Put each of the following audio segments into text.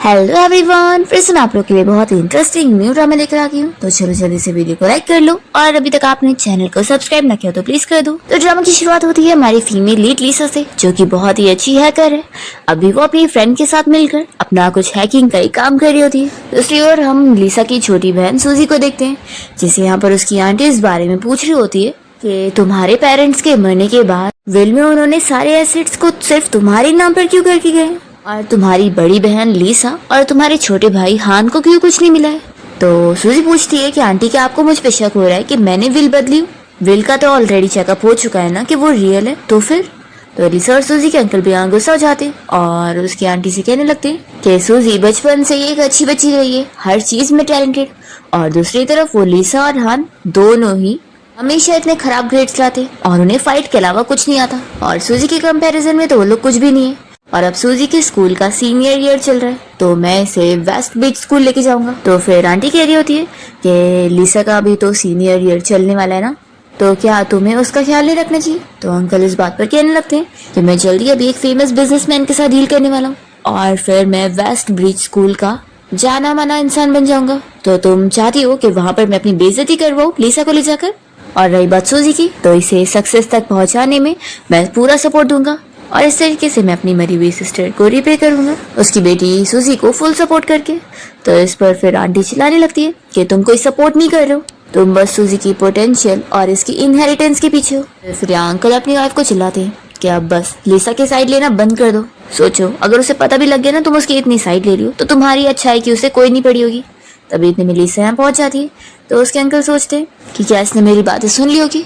Hello everyone, फिर से मैं आप लोग के लिए बहुत ही इंटरेस्टिंग न्यू ड्रामा लेकर आ गई हूँ। तो चलो जल्दी से वीडियो को लाइक कर लो और अभी तक आपने चैनल को सब्सक्राइब ना किया तो प्लीज कर दो। तो ड्रामा की शुरुआत होती है हमारी फीमेल लीड लिसा से, जो कि बहुत ही अच्छी हैकर है। अभी वो अपनी फ्रेंड के साथ मिलकर अपना कुछ हैकिंग का ही काम कर रही होती है। दूसरी ओर हम लिसा की छोटी बहन सूजी को देखते हैं, जिसे यहाँ पर उसकी आंटी इस बारे में पूछ रही होती है कि तुम्हारे पेरेंट्स के मरने के बाद विल में उन्होंने सारे एसेट्स को सिर्फ तुम्हारे नाम पर क्यों करके गए, और तुम्हारी बड़ी बहन लिसा और तुम्हारे छोटे भाई हान को क्यों कुछ नहीं मिला है। तो सूजी पूछती है कि आंटी क्या आपको मुझ पे शक हो रहा है कि मैंने विल बदली हूँ? विल का तो ऑलरेडी चेकअप हो चुका है ना कि वो रियल है। तो फिर तो लिसा और सूजी के अंकल भी यहाँ गुस्सा हो जाते और उसकी आंटी से कहने लगते हैं कि सूजी बचपन से ही एक अच्छी बच्ची रही है, हर चीज में टैलेंटेड। और दूसरी तरफ वो लिसा और हान दोनों ही हमेशा इतने खराब ग्रेड्स लाते और उन्हें फाइट के अलावा कुछ नहीं आता। और सूजी के कंपैरिजन में तो वो लोग कुछ भी नहीं है। और अब सूजी के स्कूल का सीनियर ईयर चल रहा है, तो मैं इसे वेस्ट बीच स्कूल लेके जाऊंगा। तो फिर आंटी कह रही होती है कि लिसा का भी तो सीनियर ईयर चलने वाला है ना, तो क्या तुम्हें उसका ख्याल नहीं रखना चाहिए। तो अंकल इस बात पर कहने लगते हैं कि मैं जल्दी अभी एक फेमस बिजनेसमैन के साथ डील करने वाला हूँ और फिर मैं वेस्ट ब्रिज स्कूल का जाना माना इंसान बन जाऊंगा। तो तुम चाहती हो कि वहाँ पर मैं अपनी बेइज्जती करवाऊं लिसा को ले जाकर। और रही बात सूजी की, तो इसे सक्सेस तक पहुंचाने में मैं पूरा सपोर्ट दूंगा और इस तरीके से मैं अपनी मरी हुई सिस्टर को रिपे करूंगा, उसकी बेटी सूजी को फुल सपोर्ट करके। तो इस पर फिर आंटी चिल्लाने लगती है कि तुम कोई सपोर्ट नहीं कर रहे हो, तुम बस सूजी की पोटेंशियल और इसकी इनहेरिटेंस के पीछे हो। फिर अंकल अपनी वाइफ को चिल्लाते हैं कि अब बस लिसा की साइड लेना बंद कर दो। सोचो अगर उसे पता भी लग गया ना तुम उसकी इतनी साइड ले रही हो, तो तुम्हारी अच्छाई की उसे कोई नहीं पड़ी होगी। तभी इतने में लिसा यहाँ पहुंच जाती है। तो उसके अंकल सोचते हैं कि क्या इसने मेरी बातें सुन ली होगी।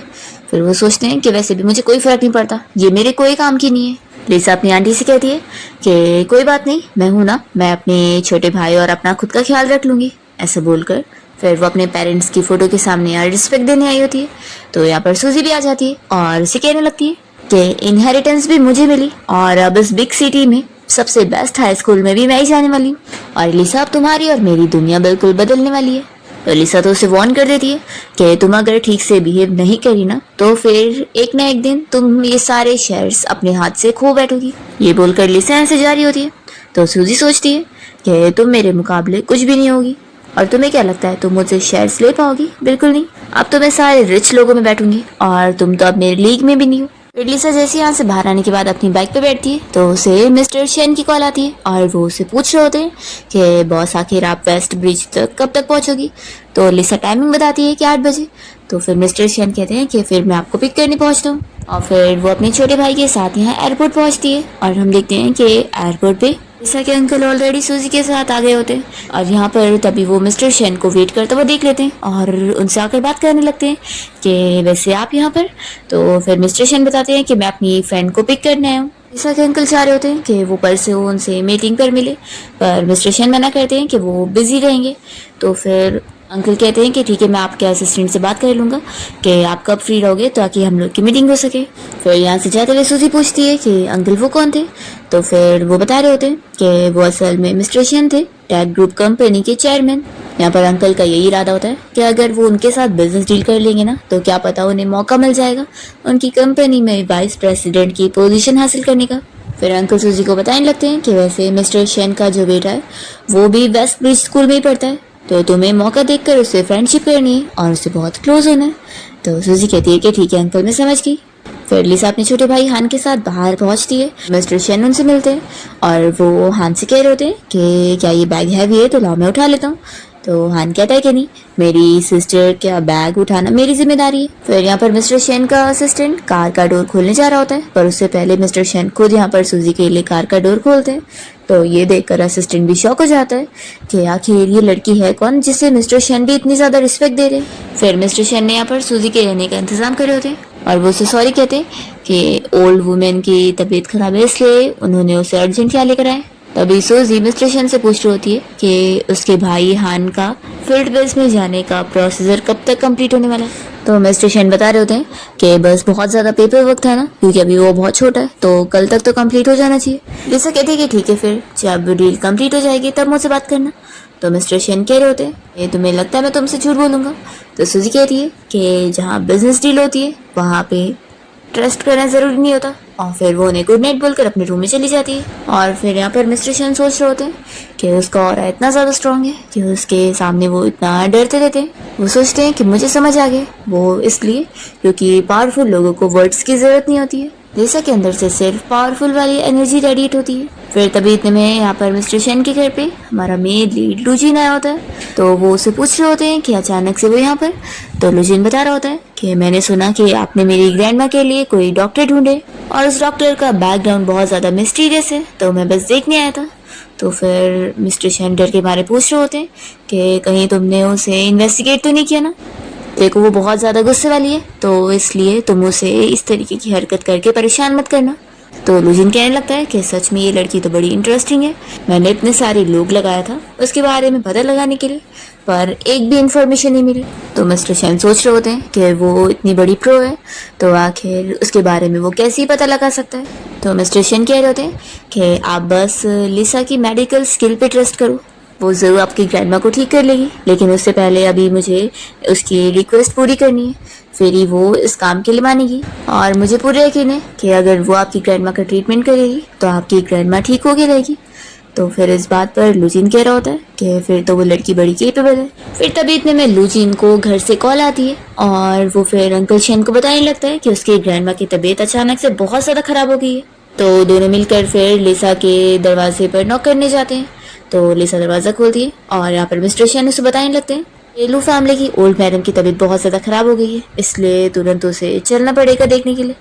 फिर वो सोचते हैं कि वैसे भी मुझे कोई फर्क नहीं पड़ता, ये मेरे कोई काम की नहीं है। लिसा अपनी आंटी से कहती है कि कोई बात नहीं, मैं हूं ना, मैं अपने छोटे भाई और अपना खुद का ख्याल रख लूंगी। ऐसा बोलकर फिर वो अपने पेरेंट्स की फोटो के सामने यहाँ रिस्पेक्ट देने आई होती है। तो यहाँ पर सूजी भी आ जाती है और उसे कहने लगती है कि इनहेरिटेंस भी मुझे मिली और अब इस बिग सिटी में सबसे बेस्ट हाई स्कूल में भी मैं ही जाने वाली हूँ और लिसा अब तुम्हारी और मेरी दुनिया बिल्कुल बदलने वाली है। तो लिसा तो उसे वार्न कर देती है कि तुम अगर ठीक से बिहेव नहीं करी ना तो फिर एक ना एक दिन तुम ये सारे शेयर्स अपने हाथ से खो बैठोगी। ये बोलकर लिसा यहाँ से जा रही होती है। तो सूजी सोचती है कि तुम मेरे मुकाबले कुछ भी नहीं होगी और तुम्हें क्या लगता है तुम मुझसे शेयर्स ले पाओगी? बिल्कुल नहीं, अब तो मैं सारे रिच लोगों में बैठूंगी और तुम तो अब मेरी लीग में भी नहीं हो। फिर लिसा जैसे यहाँ से बाहर आने के बाद अपनी बाइक पे बैठती है तो उसे मिस्टर शेन की कॉल आती है और वो उसे पूछ रहे होते हैं कि बॉस आखिर आप वेस्ट ब्रिज तक कब तक पहुंचोगी। तो लिसा टाइमिंग बताती है कि 8 बजे। तो फिर मिस्टर शेन कहते हैं कि फिर मैं आपको पिक करने पहुंचता हूँ और फिर वो अपने छोटे भाई के साथ यहाँ एयरपोर्ट पहुंचती है और हम देखते हैं कि एयरपोर्ट पे लिसा के अंकल ऑलरेडी सूजी के साथ आ गए होते हैं और यहाँ पर तभी वो मिस्टर शेन को वेट करते हुए देख लेते हैं और उनसे आकर बात करने लगते हैं कि वैसे आप यहाँ पर। तो फिर मिस्टर शेन बताते हैं कि मैं अपनी फ्रेंड को पिक करने आया हूँ। लिसा के अंकल चाह रहे होते हैं कि वो कल से वो उनसे मीटिंग पर मिले, पर मिस्टर शेन मना करते हैं कि वो बिजी रहेंगे। तो फिर अंकल कहते हैं कि ठीक है, मैं आपके असिस्टेंट से बात कर लूँगा कि आप कब फ्री रहोगे ताकि हम लोग की मीटिंग हो सके। फिर यहाँ से जाते हुए सूजी पूछती है कि अंकल वो कौन थे। तो फिर वो बता रहे होते हैं कि वो असल में मिस्टर शेन थे, टैग ग्रुप कंपनी के चेयरमैन। यहाँ पर अंकल का यही इरादा होता है कि अगर वो उनके साथ बिजनेस डील कर लेंगे ना तो क्या पता उन्हें मौका मिल जाएगा उनकी कंपनी में वाइस प्रेसिडेंट की पोजीशन हासिल करने का। फिर अंकल सूजी को बताने लगते हैं कि वैसे मिस्टर शेन का जो बेटा है वो भी वेस्ट ब्रिज स्कूल में ही पढ़ता है, तो तुम्हें मौका देखकर उससे फ्रेंडशिप करनी है और उससे बहुत क्लोज होना है। तो सूजी कहती है कि ठीक है अंकल, मैं समझ गई। फिर लिसा अपने छोटे भाई हान के साथ बाहर पहुंचती है। मिस्टर शेन उनसे मिलते हैं और वो हान से कह रहे होते हैं कि क्या ये बैग हैवी है तो लाओ मैं उठा लेता हूँ। तो हान कहता है कि नहीं, मेरी सिस्टर का बैग उठाना मेरी जिम्मेदारी है। फिर यहाँ पर मिस्टर शेन का असिस्टेंट कार का डोर खोलने जा रहा होता है, पर उससे पहले मिस्टर शेन खुद यहाँ पर सूजी के लिए कार का डोर खोलते हैं। तो ये देखकर असिस्टेंट भी शॉक हो जाता है कि आखिर ये लड़की है कौन जिसे मिस्टर शेन भी इतनी ज्यादा रिस्पेक्ट दे रहे हैं। फिर मिस्टर शेन ने यहाँ पर सूजी के रहने का इंतजाम करे होते हैं और वो उसे सॉरी कहते हैं कि ओल्ड वुमेन की तबीयत खराब है इसलिए उन्होंने उसे अर्जेंट यहाँ लेकर आए। तभी सूजी मिस्टर शेन से पूछ रही होती है कि उसके भाई हान का फील्ड बेस में जाने का प्रोसीजर कब तक कंप्लीट होने वाला है। तो मिस्टर शेन बता रहे होते हैं कि बस बहुत ज्यादा पेपर वर्क था ना, क्योंकि अभी वो बहुत छोटा है तो कल तक तो कंप्लीट हो जाना चाहिए। लिसा कहती है कि ठीक है, फिर जब डील कंप्लीट हो जाएगी तब मुझसे बात करना। तो मिस्टर शेन कह रहे होते हैं ये तुम्हें लगता है मैं तुमसे झूठ बोलूंगा। तो सूजी कहती है कि जहाँ बिजनेस डील होती है वहाँ पे ट्रस्ट करना ज़रूरी नहीं होता। और फिर वो उन्हें गुड नाइट बोलकर अपने रूम में चली जाती है। और फिर यहाँ पर मिस्टर शन सोच रहे होते हैं कि उसका ऑरा इतना ज़्यादा स्ट्रांग है कि उसके सामने वो इतना डरते रहते हैं। वो सोचते हैं कि मुझे समझ आ गया, वो इसलिए क्योंकि पावरफुल लोगों को वर्ड्स की ज़रूरत नहीं होती है, लिसा के अंदर से सिर्फ पावरफुल वाली एनर्जी रेडिएट होती है। फिर तभी इतने में यहाँ पर मिस्टर शन के घर पे हमारा मेड लीड लुजिन आया होता है। तो वो उससे पूछ रहे होते हैं कि अचानक से वो यहाँ पर। तो लुजिन बता रहा होता है कि मैंने सुना कि आपने मेरी ग्रैंडमा के लिए कोई डॉक्टर ढूंढे और उस डॉक्टर का बैकग्राउंड बहुत ज़्यादा मिस्टीरियस है, तो मैं बस देखने आया था। तो फिर मिस्टर शन डर के बारे पूछ रहे होते हैं कि कहीं तुमने उसे इन्वेस्टिगेट तो नहीं किया ना। देखो वो बहुत ज़्यादा गुस्से वाली है, तो इसलिए तुम उसे इस तरीके की हरकत करके परेशान मत करना। तो लुजिन कहने लगता है कि सच में ये लड़की तो बड़ी इंटरेस्टिंग है, मैंने इतने सारे लोग लगाया था उसके बारे में पता लगाने के लिए, पर एक भी इंफॉर्मेशन नहीं मिली। तो मिस्टर शन सोच रहे होते हैं कि वो इतनी बड़ी प्रो है, तो आखिर उसके बारे में वो कैसे ही पता लगा सकता है। तो मिस्टर शन कह रहे होते हैं कि आप बस लिसा की मेडिकल स्किल पे ट्रस्ट करो, वो ज़रूर आपकी ग्रैंडमा को ठीक कर लेगी, लेकिन उससे पहले अभी मुझे उसकी रिक्वेस्ट पूरी करनी है, फिर ही वो इस काम के लिए मानेगी। और मुझे पूरा यकीन है कि अगर वो आपकी ग्रैंडमा का ट्रीटमेंट करेगी तो आपकी ग्रैंडमा ठीक होगी रहेगी। तो फिर इस बात पर लुजिन कह रहा होता है कि फिर तो वो लड़की बड़ी केपेबल है। फिर तभी इतने में लुजिन को घर से कॉल आती है और वो फिर अंकल शन को बताने लगता है कि उसकी ग्रैंडमा की तबीयत अचानक से बहुत ज़्यादा ख़राब हो गई है। तो दोनों मिलकर फिर लिसा के दरवाजे पर नॉक करने जाते हैं। तो लिसा दरवाज़ा खोलती है और यहाँ पर मिस्टर शन उसे बताने लगते हैं लू फैमिली की ओल्ड मैडम की तबीयत बहुत ज़्यादा ख़राब हो गई है, इसलिए तुरंत उसे चलना पड़ेगा देखने के लिए।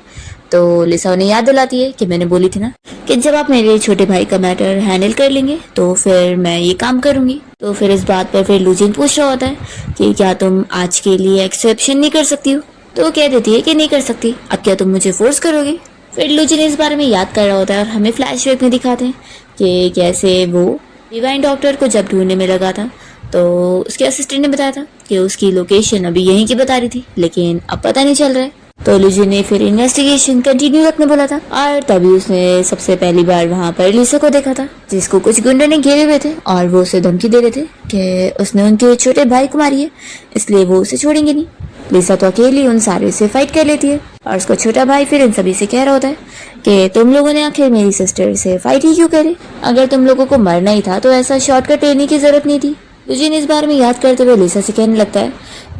तो लिसा उन्हें याद दिलाती है कि मैंने बोली थी ना कि जब आप मेरे छोटे भाई का मैटर हैंडल कर लेंगे तो फिर मैं ये काम करूँगी। तो फिर इस बात पर फिर लुजिन पूछ रहा होता है कि क्या तुम आज के लिए एक्सेप्शन नहीं कर सकती हो। तो वो कह देती है कि नहीं कर सकती, अब क्या तुम मुझे फोर्स करोगे। फिर लुजिन इस बारे में याद कर रहा होता है और हमें फ्लैशबैक में दिखाते हैं कि कैसे वो डिवाइन डॉक्टर को जब ढूंढने में लगा था तो उसके असिस्टेंट ने बताया था कि उसकी लोकेशन अभी यहीं की बता रही थी, लेकिन अब पता नहीं चल रहा है। तो लुजिन ने फिर इन्वेस्टिगेशन कंटिन्यू रखने बोला था और तभी उसने सबसे पहली बार वहाँ पर लिसा को देखा था, जिसको कुछ गुंडे ने घेरे हुए थे और वो उसे धमकी दे रहे थे कि उसने उनके छोटे भाई को मारी है, इसलिए वो उसे छोड़ेंगे नहीं। लिसा तो अकेली उन सारे से फाइट कर लेती है और उसका छोटा भाई फिर इन सभी से कह रहा होता है कि तुम लोगों ने आखिर मेरी सिस्टर से फाइट ही क्यों करे, अगर तुम लोगों को मरना ही था तो ऐसा शॉर्टकट लेने की जरूरत नहीं थी। लुजिन इस बारे में याद करते हुए लिसा से कहने लगता है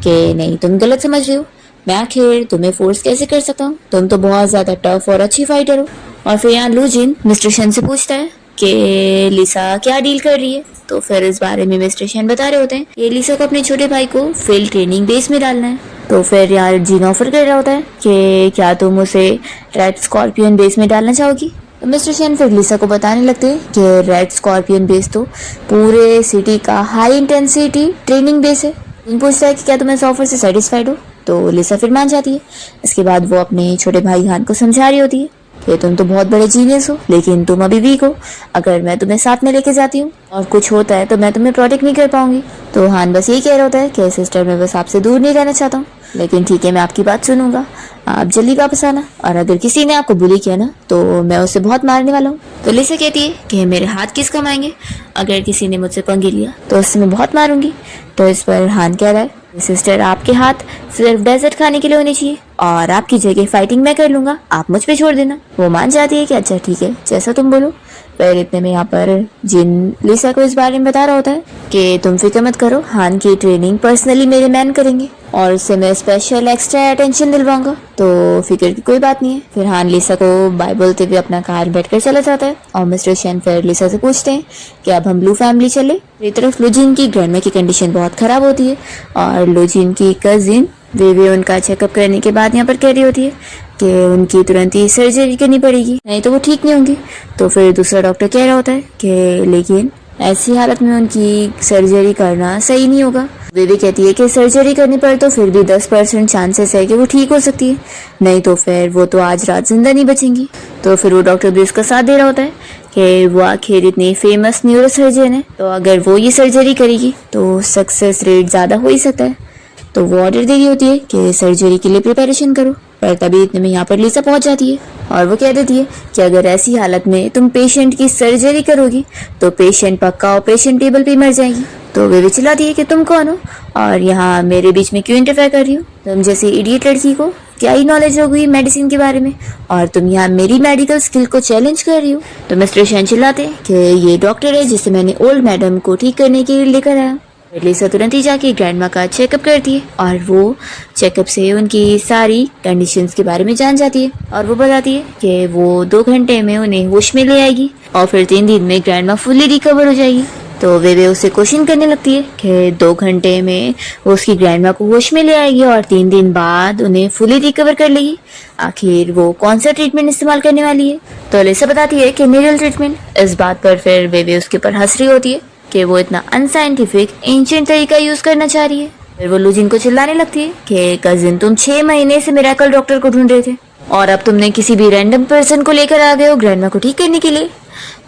कि नहीं तुम गलत समझ रहे हो, मैं आखिर तुम्हें फोर्स कैसे कर सकता हूँ, तुम तो बहुत ज्यादा टफ और अच्छी फाइटर हो। और फिर यहाँ लुजिन मिस्टर शन से पूछता है कि लिसा क्या डील कर रही है। तो फिर इस बारे में मिस्टर शन बता रहे होते हैं कि लिसा को अपने छोटे भाई को फील्ड ट्रेनिंग बेस में डालना है। तो फिर यार जीन ऑफर कर रहा होता है कि क्या तुम उसे रेड स्कॉर्पियन बेस में डालना चाहोगी। तो मिस्टर शन फिर लिसा को बताने लगते हैं कि रेड स्कॉर्पियन बेस तो पूरे सिटी का हाई इंटेंसिटी ट्रेनिंग बेस है। पूछता है कि क्या तुम इस ऑफर से सेटिस्फाइड हो। तो लिसा फिर मान जाती है। इसके बाद वो अपने छोटे भाई हान को समझा रही होती है कि तुम तो बहुत बड़े जीनियस हो, लेकिन तुम अभी वीक हो, अगर मैं तुम्हें साथ में लेके जाती हूँ और कुछ होता है तो मैं तुम्हें प्रोटेक्ट नहीं कर पाऊंगी। तो हान बस यही कह रहा होता है कि सिस्टर मैं बस आपसे दूर नहीं रहना चाहता हूँ, लेकिन ठीक है मैं आपकी बात सुनूंगा, आप जल्दी वापस आना, और अगर किसी ने आपको बुली किया ना तो मैं उसे बहुत मारने वाला हूँ। तो लिसा कहती है कि मेरे हाथ किस काम आएंगे, अगर किसी ने मुझसे पंगे लिया तो उससे मैं बहुत मारूंगी। तो इस पर हान कह रहा है सिस्टर आपके हाथ सिर्फ डेजर्ट खाने के लिए होने चाहिए और आपकी जगह फाइटिंग मैं कर लूंगा, आप मुझ पे छोड़ देना। वो मान जाती है कि अच्छा ठीक है जैसा तुम बोलो। फिर इतने में यहाँ पर जिन लिसा को इस बारे में बता रहा होता है कि तुम फिक्र मत करो, हान की ट्रेनिंग पर्सनली मेरे मैन करेंगे और उससे मैं स्पेशल एक्स्ट्रा अटेंशन दिलवाऊंगा, तो फिक्र की कोई बात नहीं है। फिर हान लिसा को बाय बोलते हुए अपना कार बैठकर चला जाता है और मिस्टर शन फिर लिसा से पूछते हैं कि अब हम ब्लू फैमिली चले। दूसरी तरफ लुजिन की ग्रैंडमा की कंडीशन बहुत खराब होती है और लुजिन की कजिन वे उनका चेकअप करने के बाद यहाँ पर कह रही होती है कि उनकी तुरंत ही सर्जरी करनी पड़ेगी, नहीं तो वो ठीक नहीं होंगी। तो फिर दूसरा डॉक्टर कह रहा होता है कि लेकिन ऐसी हालत में उनकी सर्जरी करना सही नहीं होगा। बेबी कहती है कि सर्जरी करने पर तो फिर भी 10% चांसेस है कि वो ठीक हो सकती है, नहीं तो फिर वो तो आज रात जिंदा नहीं बचेंगी। तो फिर वो डॉक्टर भी उसका साथ दे रहा होता है कि वो आखिर इतनी फेमस न्यूरो सर्जन है, तो अगर वो ये सर्जरी करेगी तो सक्सेस रेट ज़्यादा हो ही सकता है। तो वो ऑर्डर दे रही होती है कि सर्जरी के लिए प्रिपरेशन करो। पर तभी इतने में यहाँ पर लिसा पहुँच जाती है और वो कह देती है कि अगर ऐसी हालत में तुम पेशेंट की सर्जरी करोगी तो पेशेंट पक्का ऑपरेशन टेबल पे मर जाएगी। तो वे चिल्लाती है कि तुम कौन हो और यहाँ मेरे बीच में क्यों इंटरफेयर कर रही हो, तुम जैसी इडियट लड़की को क्या ही नॉलेज होगी मेडिसिन के बारे में, और तुम यहाँ मेरी मेडिकल स्किल को चैलेंज कर रही हो। तो मिस्टर शेन चिल्लाते हैं कि ये डॉक्टर है जिसे मैंने ओल्ड मैडम को ठीक करने के लिए लेकर आया। लिसा तुरंत ही जाके ग्रैंडमा का चेकअप करती है और वो चेकअप से उनकी सारी कंडीशंस के बारे में जान जाती है, और वो बताती है कि वो 2 घंटे में उन्हें होश में ले आएगी और फिर 3 दिन में ग्रैंडमा फुल्ली रिकवर हो जाएगी। तो वे उसे क्वेश्चन करने लगती है कि 2 घंटे में वो उसकी ग्रैंडमा को होश में ले आएगी और 3 दिन बाद उन्हें फुली रिकवर कर लेगी। आखिर वो कौन सा ट्रीटमेंट इस्तेमाल करने वाली है? तो लिसा बताती है कि नीडल ट्रीटमेंट। इस बात पर फिर वे उसके ऊपर हंस रही होती है कि वो इतना अनसाइंटिफिक एंशिएंट तरीका यूज करना चाह रही है। फिर वो लूजिन को चिल्लाने लगती है कि कजिन, तुम 6 महीने से मिरेकल डॉक्टर को ढूंढ रहे थे और अब तुमने किसी भी रैंडम पर्सन को लेकर आ गए हो ग्रैंडमा को ठीक करने के लिए।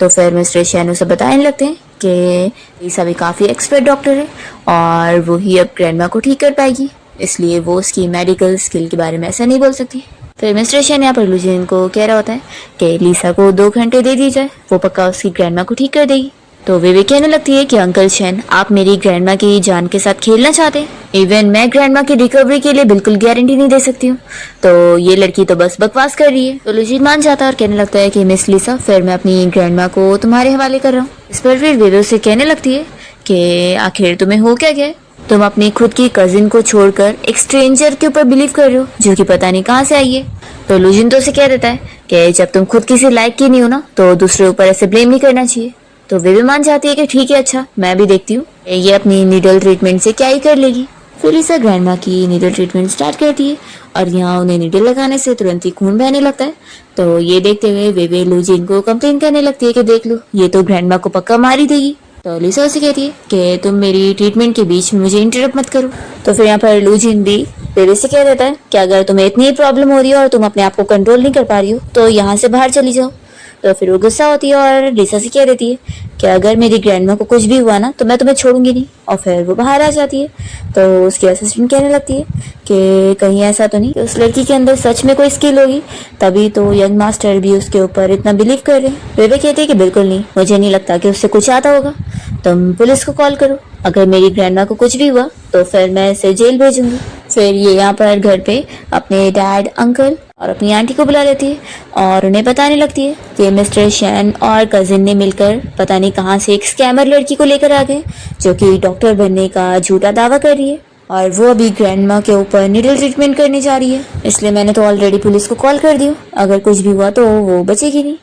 तो फिर मिस्टर शेन उसे बताने लगते हैं कि लिसा भी काफी एक्सपर्ट डॉक्टर है और वो ही अब ग्रैंडमा को ठीक कर पाएगी, इसलिए वो उसकी मेडिकल स्किल के बारे में ऐसा नहीं बोल सकती। फिर मिस्टर शेन यहाँ पर लूजिन को कह रहा होता है कि लिसा को 2 घंटे दे दी जाए, वो पक्का उसकी ग्रैंडमा को ठीक कर देगी। तो वे कहने लगती है कि अंकल शेन, आप मेरी ग्रैंडमा की जान के साथ खेलना चाहते हैं। इवन मैं ग्रैंडमा की रिकवरी के लिए बिल्कुल गारंटी नहीं दे सकती हूँ, तो ये लड़की तो बस बकवास कर रही है। तो लूजिन मान जाता है और कहने लगता है कि मिस लिसा, फिर मैं अपनी ग्रैंडमा को तुम्हारे हवाले कर रहा हूँ। इस पर फिर वे उसे कहने लगती है कि आखिर तुम्हें हो क्या गया? तुम अपनी खुद की कजिन को छोड़कर एक स्ट्रेंजर के ऊपर बिलीव कर रहे हो जो कि पता नहीं कहाँ से आई है। तो लूजिन तो उसे कह देता है कि जब तुम खुद किसी लायक की नहीं हो ना, तो दूसरे ऊपर ऐसे ब्लेम नहीं करना चाहिए। तो वे भी मान जाती है कि ठीक है, अच्छा मैं भी देखती हूँ ये अपनी नीडल ट्रीटमेंट से क्या ही कर लेगी। फिर लिसा ग्रैंडमा की नीडल ट्रीटमेंट स्टार्ट करती है और यहाँ उन्हें नीडल लगाने से तुरंत ही खून बहने लगता है। तो ये देखते हुए वे लूजिन को कंप्लेन करने लगती है कि देख लो, ये तो ग्रैंडमा को पक्का मार ही देगी। तो लिसा उसे कहती है कि तुम मेरी ट्रीटमेंट के बीच में मुझे इंटरप्ट मत करो। तो फिर यहाँ पर लूजिन भी बेबी से कह देता है कि अगर तुम्हें इतनी प्रॉब्लम हो रही है और तुम अपने आप को कंट्रोल नहीं कर पा रही हो तो यहाँ से बाहर चली जाओ। तो फिर वो गुस्सा होती है और लिसा से कह देती है कि अगर मेरी ग्रैंडमा को कुछ भी हुआ ना तो मैं तुम्हें छोड़ूंगी नहीं, और फिर वो बाहर आ जाती है। तो उसकी असिस्टेंट कहने लगती है कि कहीं ऐसा तो नहीं कि उस लड़की के अंदर सच में कोई स्किल होगी, तभी तो यंग मास्टर भी उसके ऊपर इतना बिलीव कर रहे हैं। वे कहते हैं कि बिल्कुल नहीं, मुझे नहीं लगता कि उससे कुछ आता होगा, तुम पुलिस को कॉल करो, अगर मेरी ग्रैंडमा को कुछ भी हुआ तो फिर मैं इसे जेल भेजूंगी। फिर ये यहाँ पर घर पे अपने डैड, अंकल और अपनी आंटी को बुला लेती है और उन्हें बताने लगती है कि मिस्टर शेन और कजिन ने मिलकर पता नहीं कहाँ से एक स्कैमर लड़की को लेकर आ गए जो कि डॉक्टर बनने का झूठा दावा कर रही है, और वो अभी ग्रैंडमा के ऊपर नीडल ट्रीटमेंट करने जा रही है। इसलिए मैंने तो ऑलरेडी पुलिस को कॉल कर दी, अगर कुछ भी हुआ तो वो बचेगी नहीं।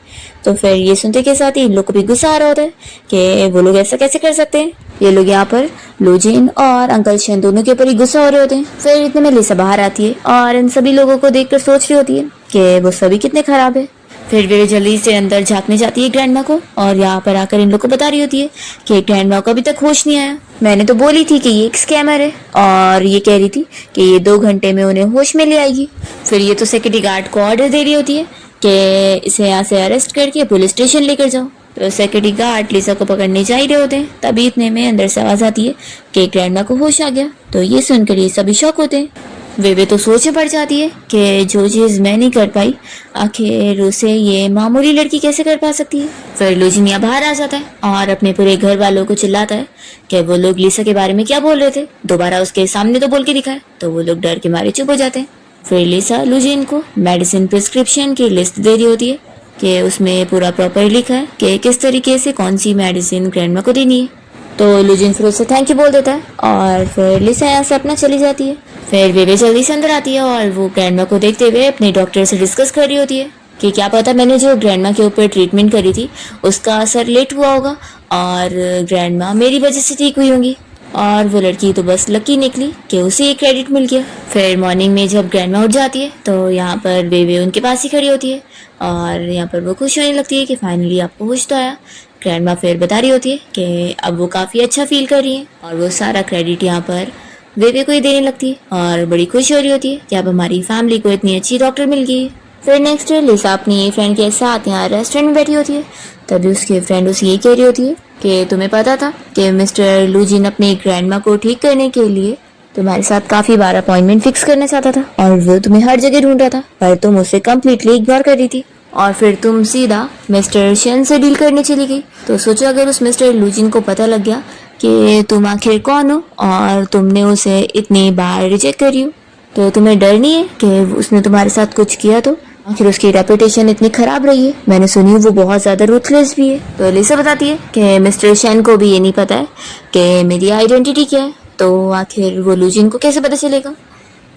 तो फिर ये सुनते के साथ ही इन लोग को भी गुस्सा आ रहा होता है कि वो लोग ऐसा कैसे कर सकते हैं। ये लोग यहाँ पर लूजिन और अंकल शेन दोनों के ऊपर ही गुस्सा हो रहे होते हैं। फिर इतने में लिसा बाहर आती है और इन सभी लोगों को देखकर सोच रही होती है कि वो सभी कितने खराब है। फिर वे जल्दी से अंदर झांकने जाती है ग्रैंडमा को और यहाँ पर आकर इन लोग को बता रही होती है कि ग्रैंडमा को अभी तक होश नहीं आया, मैंने तो बोली थी कि ये एक स्कैमर है, और ये कह रही थी कि ये 2 घंटे में उन्हें होश में ले आएगी। फिर ये तो सिक्योरिटी गार्ड को ऑर्डर दे रही होती है कि इसे यहाँ से अरेस्ट करके पुलिस स्टेशन लेकर जाओ। तो सिक्योरिटी गार्ड लिसा को पकड़ने जा ही रहे होते हैं, तभी इतने में अंदर से आवाज आती है कि ग्रैंडमा को होश आ गया। तो ये सुनकर ये सभी शॉक होते हैं। वे तो सोच में पड़ जाती है कि जो चीज मैं नहीं कर पाई आखिर उसे ये मामूली लड़की कैसे कर पा सकती है। फिर लूजिन यहाँ बाहर आ जाता है और अपने पूरे घर वालों को चिल्लाता है कि वो लोग लिसा के बारे में क्या बोल रहे थे, दोबारा उसके सामने तो बोल के दिखाए। तो वो लोग डर के मारे चुप हो जाते हैं। फिर लिसा लूजिन को मेडिसिन प्रिस्क्रिप्शन की लिस्ट दे रही होती है कि उसमें पूरा प्रॉपर लिखा है कि किस तरीके से कौन सी मेडिसिन ग्रैंडमा को देनी है। तो लूजिन फिर उससे थैंक यू बोल देता है और फिर लिसा यहाँ से अपना चली जाती है। फिर वे जल्दी से अंदर आती है और वो ग्रैंडमा को देखते हुए अपने डॉक्टर से डिस्कस कर रही होती है कि क्या पता मैंने जो ग्रैंडमा के ऊपर ट्रीटमेंट करी थी उसका असर लेट हुआ होगा और ग्रैंडमा मेरी वजह से ठीक हुई होंगी। और वो लड़की तो बस लकी निकली कि उसे एक क्रेडिट मिल गया। फिर मॉर्निंग में जब ग्रैंडमा उठ जाती है तो यहाँ पर वे उनके पास ही खड़ी होती है और यहाँ पर वो खुश होने लगती है कि फाइनली आपको होश तो आया। ग्रैंडमा फिर बता रही होती है कि अब वो काफ़ी अच्छा फील कर रही है और वो सारा क्रेडिट यहाँ पर वे को ही देने लगती है और बड़ी खुश हो रही होती है कि अब हमारी फैमिली को इतनी अच्छी डॉक्टर मिल गई है। फिर नेक्स्ट डे लिसा अपनी फ्रेंड के साथ यहाँ रेस्टोरेंट में बैठी होती है, तभी उसकी फ्रेंड उसे ये कह रही होती है कि तुम्हें पता था कि मिस्टर लूजिन अपनी ग्रैंडमा को ठीक करने के लिए तुम्हारे साथ काफी बार अपॉइंटमेंट फिक्स करना चाहता था और वो तुम्हें हर जगह ढूंढ रहा था, पर तुम उसे कम्प्लीटली इग्नोर कर रही थी और फिर तुम सीधा मिस्टर शेन से डील करने चली गई। तो सोचो अगर उस मिस्टर लूजिन को पता लग गया कि तुम आखिर कौन हो और तुमने उसे इतनी बार रिजेक्ट करी हो, तो तुम्हें डर नहीं है कि उसने तुम्हारे साथ कुछ किया तो? आखिर उसकी रेपुटेशन इतनी खराब रही है, मैंने सुनी वो बहुत ज्यादा रूथलेस भी है। तो लिसा बताती है कि मिस्टर शेन को भी ये नहीं पता है कि मेरी आइडेंटिटी क्या है, तो आखिर वो लूजिन को कैसे पता चलेगा?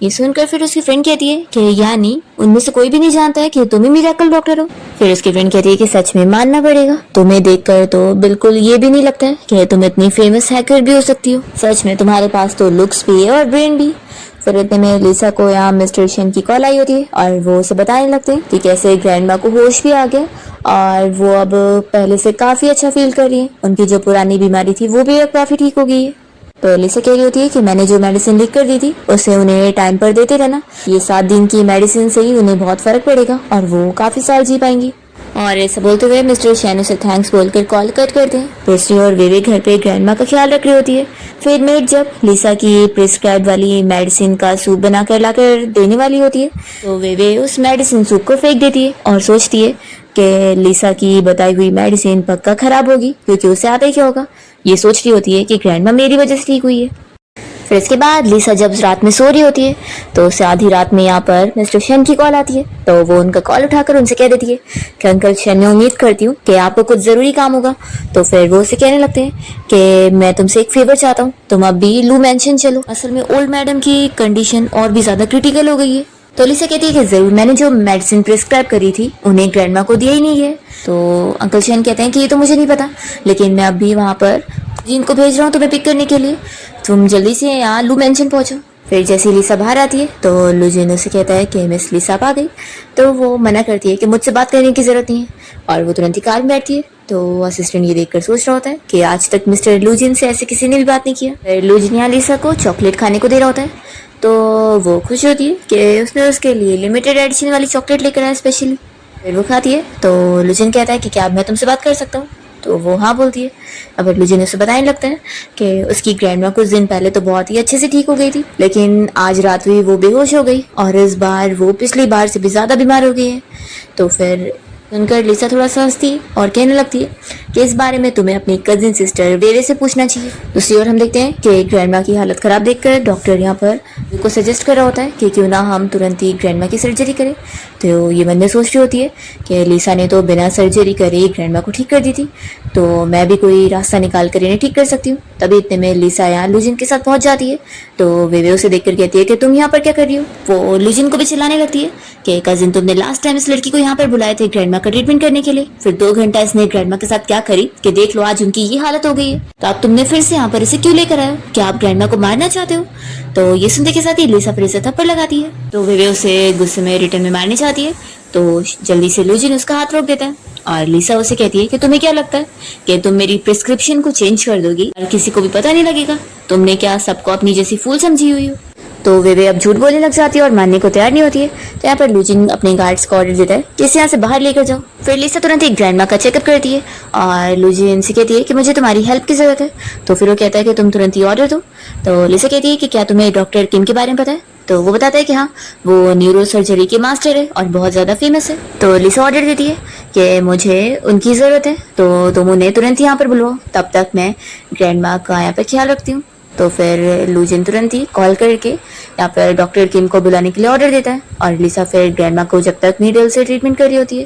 ये सुनकर फिर उसकी फ्रेंड कहती है कि यानी उनमें से कोई भी नहीं जानता है कि तुम ही मिरेकल डॉक्टर हो। फिर उसकी फ्रेंड कहती है कि सच में मानना पड़ेगा, तुम्हें देखकर तो बिल्कुल ये भी नहीं लगता है कि तुम इतनी फेमस हैकर भी हो सकती हो। सच में तुम्हारे पास तो लुक्स भी है और ब्रेन भी। फिर इतने में लिसा को यहाँ मिस्टर शेन की कॉल आई होती है और वो उसे बताने लगते हैं कि कैसे ग्रैंडमा को होश भी आ गया और वो अब पहले से काफी अच्छा फील कर रही है। उनकी जो पुरानी बीमारी थी वो भी अब काफी ठीक हो गई है। तो लिसा कह रही होती है कि मैंने जो मेडिसिन लिख कर दी थी उसे उन्हें टाइम पर देते रहना, ये 7 दिन की मेडिसिन से ही उन्हें बहुत फर्क पड़ेगा और वो काफी साल जी पाएंगी। और ऐसा बोलते हुए मिस्टर शेन उसे थैंक्स बोलकर कॉल कट करते हैं। प्रेस्टी और वेवे घर पे ग्रैंडमा का ख्याल रख रही होती है। फिर मेड जब लिसा की प्रिस्क्राइब वाली मेडिसिन का सूप बनाकर लाकर देने वाली होती है तो वेवे उस मेडिसिन सूप को फेंक देती है और सोचती है कि लिसा की बताई हुई मेडिसिन पक्का खराब होगी, क्योंकि उसे आता ही क्या होगा। ये सोच रही होती है कि ग्रैंडमा मेरी वजह से ठीक हुई है। फिर इसके बाद लिसा जब रात में सो रही होती है तो उसे आधी रात में यहाँ पर मिस्टर शेन की कॉल आती है। तो वो उनका कॉल उठाकर उनसे कह देती है कि अंकल शेन, मैं उम्मीद करती हूँ कि आपको कुछ जरूरी काम होगा। तो फिर वो उसे कहने लगते हैं कि मैं तुमसे एक फेवर चाहता हूँ, तुम अब भी लू मेंशन चलो। असल में ओल्ड मैडम की कंडीशन और भी ज्यादा क्रिटिकल हो गई है। तो लिसा कहती है कि जरूर, मैंने जो मेडिसिन प्रिस्क्राइब करी थी उन्हें ग्रैंडमा को दिया ही नहीं है। तो अंकल शेन कहते हैं कि ये तो मुझे नहीं पता, लेकिन मैं अभी वहाँ पर जिनको भेज रहा हूँ तुम्हें पिक करने के लिए, तुम जल्दी से यहाँ लू मेंशन पहुंचो। फिर जैसे लिसा बाहर आती है तो लुजिन उसे कहता है कि मिस लिसा आ गई। तो वो मना करती है कि मुझसे बात करने की जरूरत नहीं है और वो तुरंत ही कार में बैठती है। तो असिस्टेंट ये देखकर सोच रहा होता है कि आज तक मिस्टर लुजिन से ऐसे किसी ने भी बात नहीं किया। फिर लुजिन यहाँ लिसा को चॉकलेट खाने को दे रहा होता है तो वो खुश होती है कि उसने उसके लिए लिमिटेड एडिशन वाली चॉकलेट लेकर आया स्पेशली। फिर वो खाती है तो लुजिन कहता है कि क्या मैं तुमसे बात कर सकता हूँ? तो वो हाँ बोलती है। अब लुजिन उसे बताने लगता है कि उसकी ग्रैंडमा कुछ दिन पहले तो बहुत ही अच्छे से ठीक हो गई थी, लेकिन आज रात हुई वो बेहोश हो गई और इस बार वो पिछली बार से भी ज्यादा बीमार हो गई है। तो फिर सुनकर लिसा थोड़ा सा हंसती है और कहने लगती है कि इस बारे में तुम्हें अपनी कजिन सिस्टर वेवे से पूछना चाहिए। दूसरी ओर हम देखते हैं कि ग्रैंडमा की हालत खराब देखकर डॉक्टर यहाँ पर को सजेस्ट कर रहा होता है कि क्यों ना हम तुरंत ही ग्रैंडमा की सर्जरी करें। तो ये मन में सोच रही होती है कि लिसा ने तो बिना सर्जरी करे ग्रैंडमा को ठीक कर दी थी, तो मैं भी कोई रास्ता निकाल कर इन्हें ठीक कर सकती हूँ। तभी इतने में लिसा यहाँ लुजिन के साथ पहुंच जाती है। तो वेवे उसे देखकर कहती है कि तुम यहाँ पर क्या कर रही हो। वो लुजिन को भी चिल्लाने लगती है कि कजिन, तुमने लास्ट टाइम इस लड़की को यहाँ पर बुलाए थे ग्रैंडमा का ट्रीटमेंट करने के लिए, फिर 2 घंटा इसने ग्रैंडमा के साथ क्या करी कि देख लो आज उनकी ये हालत हो गई है। तो अब तुमने फिर से यहाँ पर इसे क्यों लेकर आए? क्या आप ग्रैंडमा को मारना चाहते हो? तो ये सुनने के साथ ही लिसा फिर से थप्पड़ लगाती है। तो वेवे उसे गुस्से में रिटर्न में मारनी चाहती है तो जल्दी से लुजिन उसका हाथ रोक देता है और लिसा उसे कहती है कि तुम्हें क्या लगता है कि तुम मेरी प्रिस्क्रिप्शन को चेंज कर दोगी और किसी को भी पता नहीं लगेगा? तुमने क्या सबको अपनी जैसी फूल समझी हुई हो? तो वेवे अब झूठ बोलने लग जाती है और मानने को तैयार नहीं होती है। तो यहाँ पर लुजिन अपने गार्ड्स को ऑर्डर देता है कि इसे यहाँ से बाहर लेकर जाओ। फिर लिसा तुरंत एक ग्रैंडमा का चेकअप करती है और लुजिन से कहती है कि मुझे तुम्हारी हेल्प की जरूरत है। तो फिर वो कहता है कि तुम तुरंत ही ऑर्डर दो। तो लिसा कहती है कि क्या तुम्हें डॉक्टर किम के बारे में पता है? तो वो बताता है कि हाँ, वो न्यूरो सर्जरी के मास्टर है और बहुत ज्यादा फेमस है। तो लिसा ऑर्डर देती है कि मुझे उनकी जरूरत है, तो तुम उन्हें तुरंत यहाँ पर बुलवाओ, तब तक मैं ग्रैंडमा का यहाँ पर ख्याल रखती हूँ। तो फिर लुजिन तुरंत ही कॉल करके यहाँ पर डॉक्टर किम को बुलाने के लिए ऑर्डर देता है और लिसा फिर ग्रैंडमा को जब तक नीडल से ट्रीटमेंट कर रही होती है।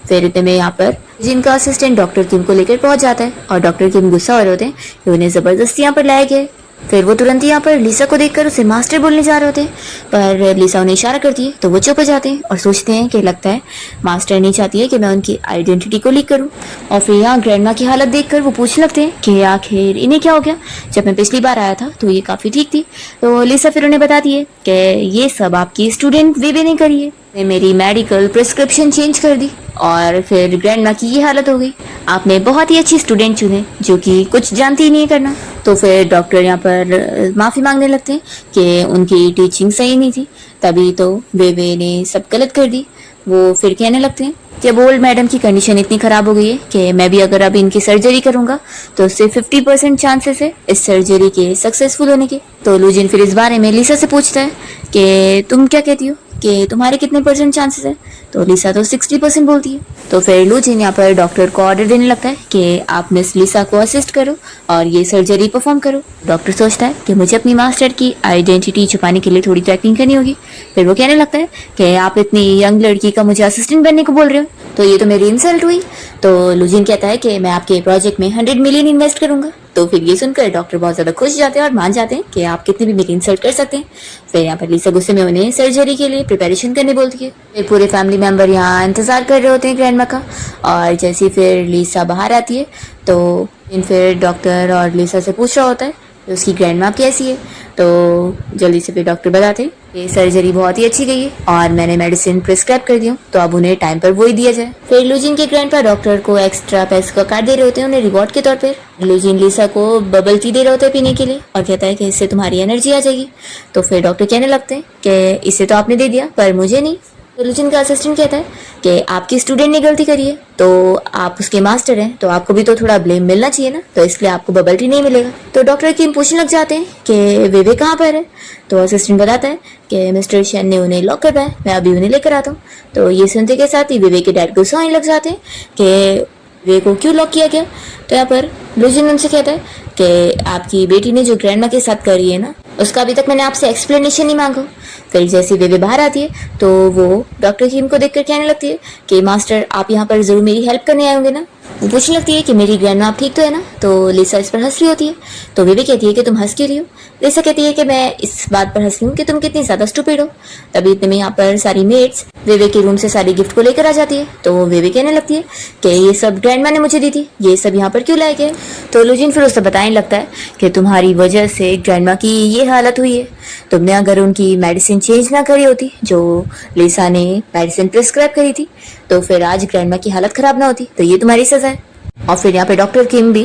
फिर इतने में यहाँ पर जिनका असिस्टेंट डॉक्टर किम को लेकर पहुंच जाता है और डॉक्टर किम गुस्सा हो रहे होते हैं कि उन्हें जबरदस्ती यहाँ पर लाया गया है। फिर वो तुरंत ही यहाँ पर लिसा को देखकर उसे मास्टर बोलने जा रहे होते हैं, पर लिसा उन्हें इशारा करती है तो वो चुप हो जाते हैं और सोचते हैं कि लगता है मास्टर नहीं चाहती है कि मैं उनकी आइडेंटिटी को लीक करूं। और फिर यहाँ ग्रैंडमा की हालत देखकर वो पूछने लगते हैं कि आखिर इन्हें क्या हो गया, जब मैं पिछली बार आया था तो ये काफी ठीक थी। तो लिसा फिर उन्हें बताती है कि ये सब आपकी स्टूडेंट वेवे ने करी है, ने मेरी मेडिकल प्रिस्क्रिप्शन चेंज कर दी और फिर ग्रैंडमा की ये हालत हो गई। आपने बहुत ही अच्छी स्टूडेंट चुने जो कि कुछ जानती ही नहीं है करना। तो फिर डॉक्टर यहाँ पर माफी मांगने लगते हैं कि उनकी टीचिंग सही नहीं थी, तभी तो वेवे ने सब गलत कर दी। वो फिर कहने लगते हैं कि अब ओल्ड मैडम की कंडीशन इतनी खराब हो गई है कि मैं भी अगर अब इनकी सर्जरी करूंगा तो उससे 50% चांसेस है इस सर्जरी के सक्सेसफुल होने के। तो लुजिन फिर इस बारे में लिसा से पूछता है कि तुम क्या कहती हो कि तुम्हारे कितने % चांसेस है? तो लिसा तो 60% बोलती है। तो फिर लूजिन यहाँ पर डॉक्टर को ऑर्डर देने लगता है कि आप मिस लिसा को असिस्ट करो और ये सर्जरी परफॉर्म करो। डॉक्टर सोचता है कि मुझे अपनी मास्टर की आइडेंटिटी छुपाने के लिए थोड़ी तो एक्टिंग करनी होगी। फिर वो कहने लगता है कि आप इतनी यंग लड़की का मुझे असिस्टेंट बनने को बोल रहे हो, तो ये तो मेरी इंसल्ट हुई। तो लूजिन कहता है कि मैं आपके प्रोजेक्ट में 100 मिलियन इन्वेस्ट करूंगा। तो फिर ये सुनकर डॉक्टर बहुत ज्यादा खुश जाते हैं और मान जाते हैं कि आप कितनी भी मेरी इंसल्ट कर सकते हैं। फिर यहाँ पर लिसा गुस्से में उन्हें सर्जरी के लिए प्रिपरेशन करने बोलती है। फिर पूरे फैमिली मेंबर यहाँ इंतजार कर रहे होते हैं ग्रैंडमा का, और जैसे फिर लिसा बाहर आती है तो फिर डॉक्टर और लिसा से पूछ रहा होता है कि उसकी ग्रैंडमा कैसी है। तो जल्दी से फिर डॉक्टर बताते हैं कि सर्जरी बहुत ही अच्छी गई है और मैंने मेडिसिन प्रिस्क्राइब कर दी हूँ, तो अब उन्हें टाइम पर वो ही दिया जाए। फिर लूजिन के ग्रैंडपा डॉक्टर को एक्स्ट्रा पैसे का कार्ड दे रहे होते हैं उन्हें रिवॉर्ड के तौर पर। लूजिन लिसा को बबल टी दे रहे होते हैं पीने के लिए और कहता है कि इससे तुम्हारी एनर्जी आ जाएगी। तो फिर डॉक्टर कहने लगते हैं कि इसे तो आपने दे दिया पर मुझे नहीं। तो लूजिन का असिस्टेंट कहता है कि आपकी स्टूडेंट ने गलती करी है, तो आप उसके मास्टर हैं, तो आपको भी तो थोड़ा ब्लेम मिलना चाहिए ना, तो इसलिए आपको बबल टी नहीं मिलेगा। तो डॉक्टर किम पूछने लग जाते हैं कि विवेक कहाँ पर है। तो असिस्टेंट बताता है कि मिस्टर शेन ने उन्हें लॉक करवाया, मैं अभी उन्हें लेकर आता हूँ। तो ये सुनते के साथ ही विवेक के डैड गुस्सा होने लग जाते हैं कि विवेक को क्यों लॉक किया गया। तो यहाँ पर लूजिन उनसे कहता है कि आपकी बेटी ने जो ग्रैंडमा के साथ करी है ना, उसका अभी तक मैंने आपसे एक्सप्लेनेशन नहीं मांगा। फिर जैसे वे बाहर आती है तो वो डॉक्टर किम को देखकर कहने लगती है कि मास्टर आप यहाँ पर जरूर मेरी हेल्प करने आए होंगे ना। वो पूछने लगती है कि मेरी ग्रैंडमा आप ठीक तो है ना। तो लिसा इस पर हंस रही होती है। तो वे कहती है कि तुम हंस क्यों रही हो। लिसा कहती है कि मैं इस बात पर हंस रही हूँ कि तुम कितनी ज्यादा स्टूपिड हो। तभी इतने में यहाँ पर सारी मेड्स वेवे के रूम से सारी गिफ्ट को लेकर आ जाती है। तो वेवे कहने लगती है कि ये सब ग्रैंडमा ने मुझे दी थी, ये सब यहाँ पर क्यों लाए गए। तो लूजिन फिर उससे बताने लगता है कि तुम्हारी वजह से ग्रैंडमा की ये हालत हुई है। तुमने अगर उनकी मेडिसिन चेंज ना करी होती, जो लिसा ने मेडिसिन प्रिस्क्राइब करी थी, तो फिर आज ग्रैंडमा की हालत खराब ना होती। तो ये तुम्हारी सजा है। और फिर यहाँ पे डॉक्टर किम भी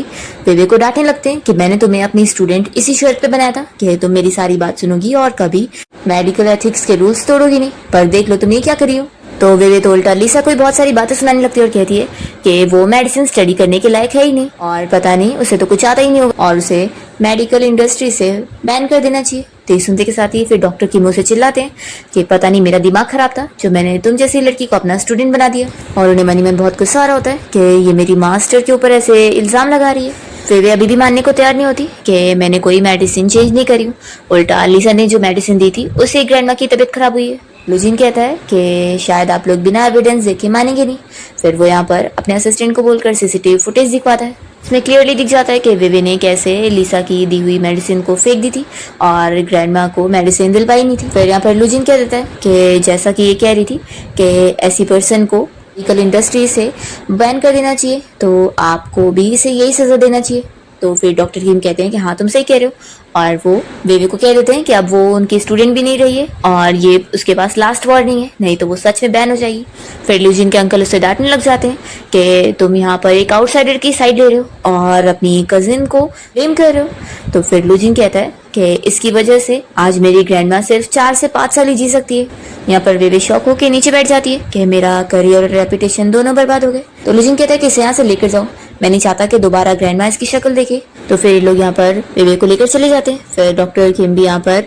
वेवे को डांटने लगते हैं कि मैंने तुम्हें अपनी स्टूडेंट इसी शर्त पे बनाया था कि तुम मेरी सारी बात सुनोगी और कभी मेडिकल एथिक्स के रूल्स तोड़ोगी नहीं, पर देख लो तुम ये क्या करी हो। तो वेवे तो उल्टा लिसा को बहुत सारी बातें सुनाने लगती है और कहती है कि वो मेडिसिन स्टडी करने के लायक है ही नहीं और पता नहीं उसे तो कुछ आता ही नहीं होगा और उसे मेडिकल इंडस्ट्री से बैन कर देना चाहिए। तो ये सुनते के साथ ही फिर डॉक्टर की मुंह से चिल्लाते हैं कि पता नहीं मेरा दिमाग खराब था जो मैंने तुम जैसी लड़की को अपना स्टूडेंट बना दिया। और उन्हें मनी में बहुत गुस्सा आ रहा होता है कि ये मेरी मास्टर के ऊपर ऐसे इल्जाम लगा रही है। फिर वे अभी भी मानने को तैयार नहीं होती कि मैंने कोई मेडिसिन चेंज नहीं करी हूँ, उल्टा लिसा ने जो मेडिसिन दी थी उससे ग्रैंडमा की तबीयत खराब हुई है। लूजिन कहता है कि शायद आप लोग बिना एविडेंस देखे मानेंगे नहीं। फिर वो यहाँ पर अपने असिस्टेंट को बोलकर सीसीटीवी फुटेज दिखवाता है। इसमें क्लियरली दिख जाता है कि विवे ने कैसे लिसा की दी हुई मेडिसिन को फेंक दी थी और ग्रैंडमा को मेडिसिन दिलवाई नहीं थी। फिर यहाँ पर लूजिन कह देता है कि जैसा कि ये कह रही थी कि ऐसी पर्सन को मेडिकल इंडस्ट्री से बैन कर देना चाहिए, तो आपको भी इसे यही सजा देना चाहिए। तो फिर डॉक्टर किम कहते हैं कि हाँ तुम सही कह रहे हो, और वो वेवे को कह देते हैं कि अब वो उनकी स्टूडेंट भी नहीं रही है और ये उसके पास लास्ट वार्निंग है, नहीं तो वो सच में बैन हो जाएगी। फिर लूजिन के अंकल उसे डांटने लग जाते हैं कि तुम यहाँ पर एक आउटसाइडर की साइड ले रहे हो और अपनी कजिन को ब्लेम कर रहे हो। तो फिर लूजिन कहता है कि इसकी वजह से आज मेरी ग्रैंडमा सिर्फ 4 से 5 साल ही जी सकती है। यहाँ पर वेवे शौक होकर नीचे बैठ जाती है कि मेरा करियर और रेपुटेशन दोनों बर्बाद हो गए। तो लूजिन कहता है कि इसे यहाँ से लेकर जाओ, मैं नहीं चाहता कि दोबारा ग्रैंडमा इसकी शक्ल देखे। तो फिर लोग यहाँ पर वेवे को लेकर चले जाते हैं। फिर डॉक्टर किम भी यहाँ पर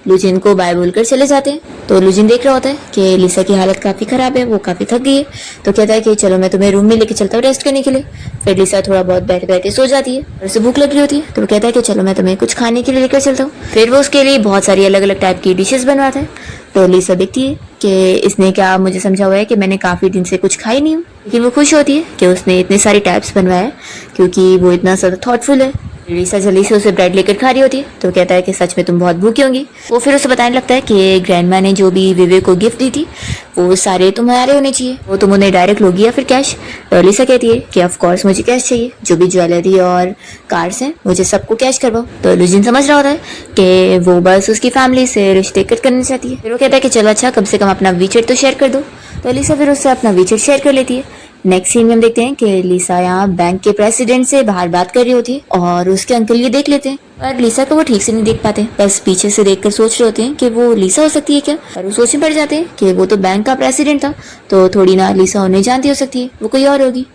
लूजिन को बाय बोलकर चले जाते हैं। तो लूजिन देख रहा होता है कि लिसा की हालत काफी खराब है, वो काफी थक गई है। तो कहता है कि चलो मैं तुम्हें रूम में लेके चलता हूँ रेस्ट करने के लिए। फिर लिसा थोड़ा बहुत बैठे बैठे सो जाती है और उसे भूख लग रही होती है। तो वो कहता है कि चलो मैं तुम्हें कुछ खाने के लिए लेकर चलता हूँ। फिर वो उसके लिए बहुत सारी अलग अलग टाइप की डिशेस बनवाता है। तो लिसा देखती है कि इसने क्या मुझे समझा हुआ है कि मैंने काफी दिन से कुछ खाई नहीं हूँ, लेकिन वो खुश होती है कि उसने इतने सारे टाइप्स बनवाए क्योंकि वो इतना ज्यादा थॉटफुल है। लिसा जल्दी से उसे ब्रेड लेकर खा रही होती है। तो कहता है कि सच में तुम बहुत भूखी होंगी। वो फिर उसे बताने लगता है कि ग्रैंडमा ने जो भी विवेक को गिफ्ट दी थी वो सारे तुम्हारे होने चाहिए, वो तुम उन्हें डायरेक्ट लोगी या फिर कैश। तो लिसा कहती है कि ऑफ कोर्स मुझे कैश चाहिए, जो भी ज्वेलरी और कार्ड्स हैं मुझे सबको कैश करवाओ। तो लूजिन समझ रहा होता है कि वो बस उसकी फैमिली से रिश्ते कट करना चाहती है। फिर वो कहता है कि चलो अच्छा कम से कम अपना वीचेट तो शेयर कर दो। तो लिसा फिर उससे अपना वीचेट शेयर कर लेती है। नेक्स्ट सीन में हम देखते हैं कि लिसा यहाँ बैंक के प्रेसिडेंट से बाहर बात कर रही होती है और उसके अंकल ये देख लेते हैं, पर लिसा को वो ठीक से नहीं देख पाते, बस पीछे से देखकर सोच रहे होते हैं कि वो लिसा हो सकती है क्या। और वो सोचने पड़ जाते हैं कि वो तो बैंक का प्रेसिडेंट था, तो थोड़ी ना लिसा उन्हें जानती हो सकती है, वो कोई और होगी।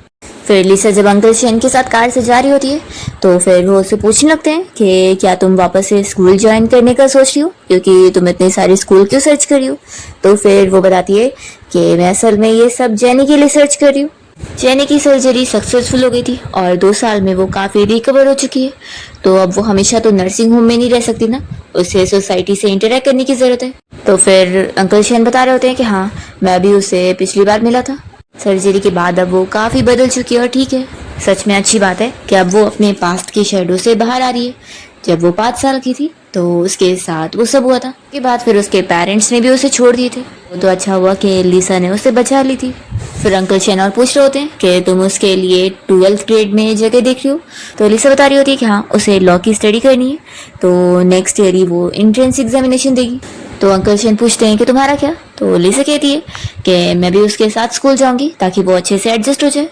फिर लिसा जब अंकल शेन के साथ कार से जा रही होती है तो फिर वो उससे पूछने लगते हैं कि क्या तुम वापस से स्कूल ज्वाइन करने का सोच रही हो, क्योंकि तुम इतने सारे स्कूल क्यों सर्च कर रही हो। तो फिर वो बताती है कि मैं असल में ये सब जेनी के लिए सर्च कर रही हूँ, जेनी की सर्जरी सक्सेसफुल हो गई थी और 2 साल में वो काफ़ी रिकवर हो चुकी है। तो अब वो हमेशा तो नर्सिंग होम में नहीं रह सकती ना, उसे सोसाइटी से इंटरेक्ट करने की ज़रूरत है। तो फिर अंकल शेन बता रहे होते हैं कि हाँ, मैं भी उसे पिछली बार मिला था। सर्जरी के बाद अब वो काफ़ी बदल चुकी है और ठीक है। सच में अच्छी बात है कि अब वो अपने पास्ट की शैडो से बाहर आ रही है। जब वो 5 साल की थी तो उसके साथ वो सब हुआ था। के बाद फिर उसके पेरेंट्स ने भी उसे छोड़ दिए थे। वो तो अच्छा हुआ कि लिसा ने उसे बचा ली थी। फिर अंकल शेन और पूछ रहे होते हैं कि तुम उसके लिए 12th ग्रेड में जगह देख रही हो। तो लिसा बता रही होती है कि हाँ, उसे लॉ की स्टडी करनी है, तो नेक्स्ट ईयर ही वो एंट्रेंस एग्जामिनेशन देगी। तो अंकल शेन पूछते हैं कि तुम्हारा क्या। तो लिसा कहती है कि मैं भी उसके साथ स्कूल जाऊंगी ताकि वो अच्छे से एडजस्ट हो जाए।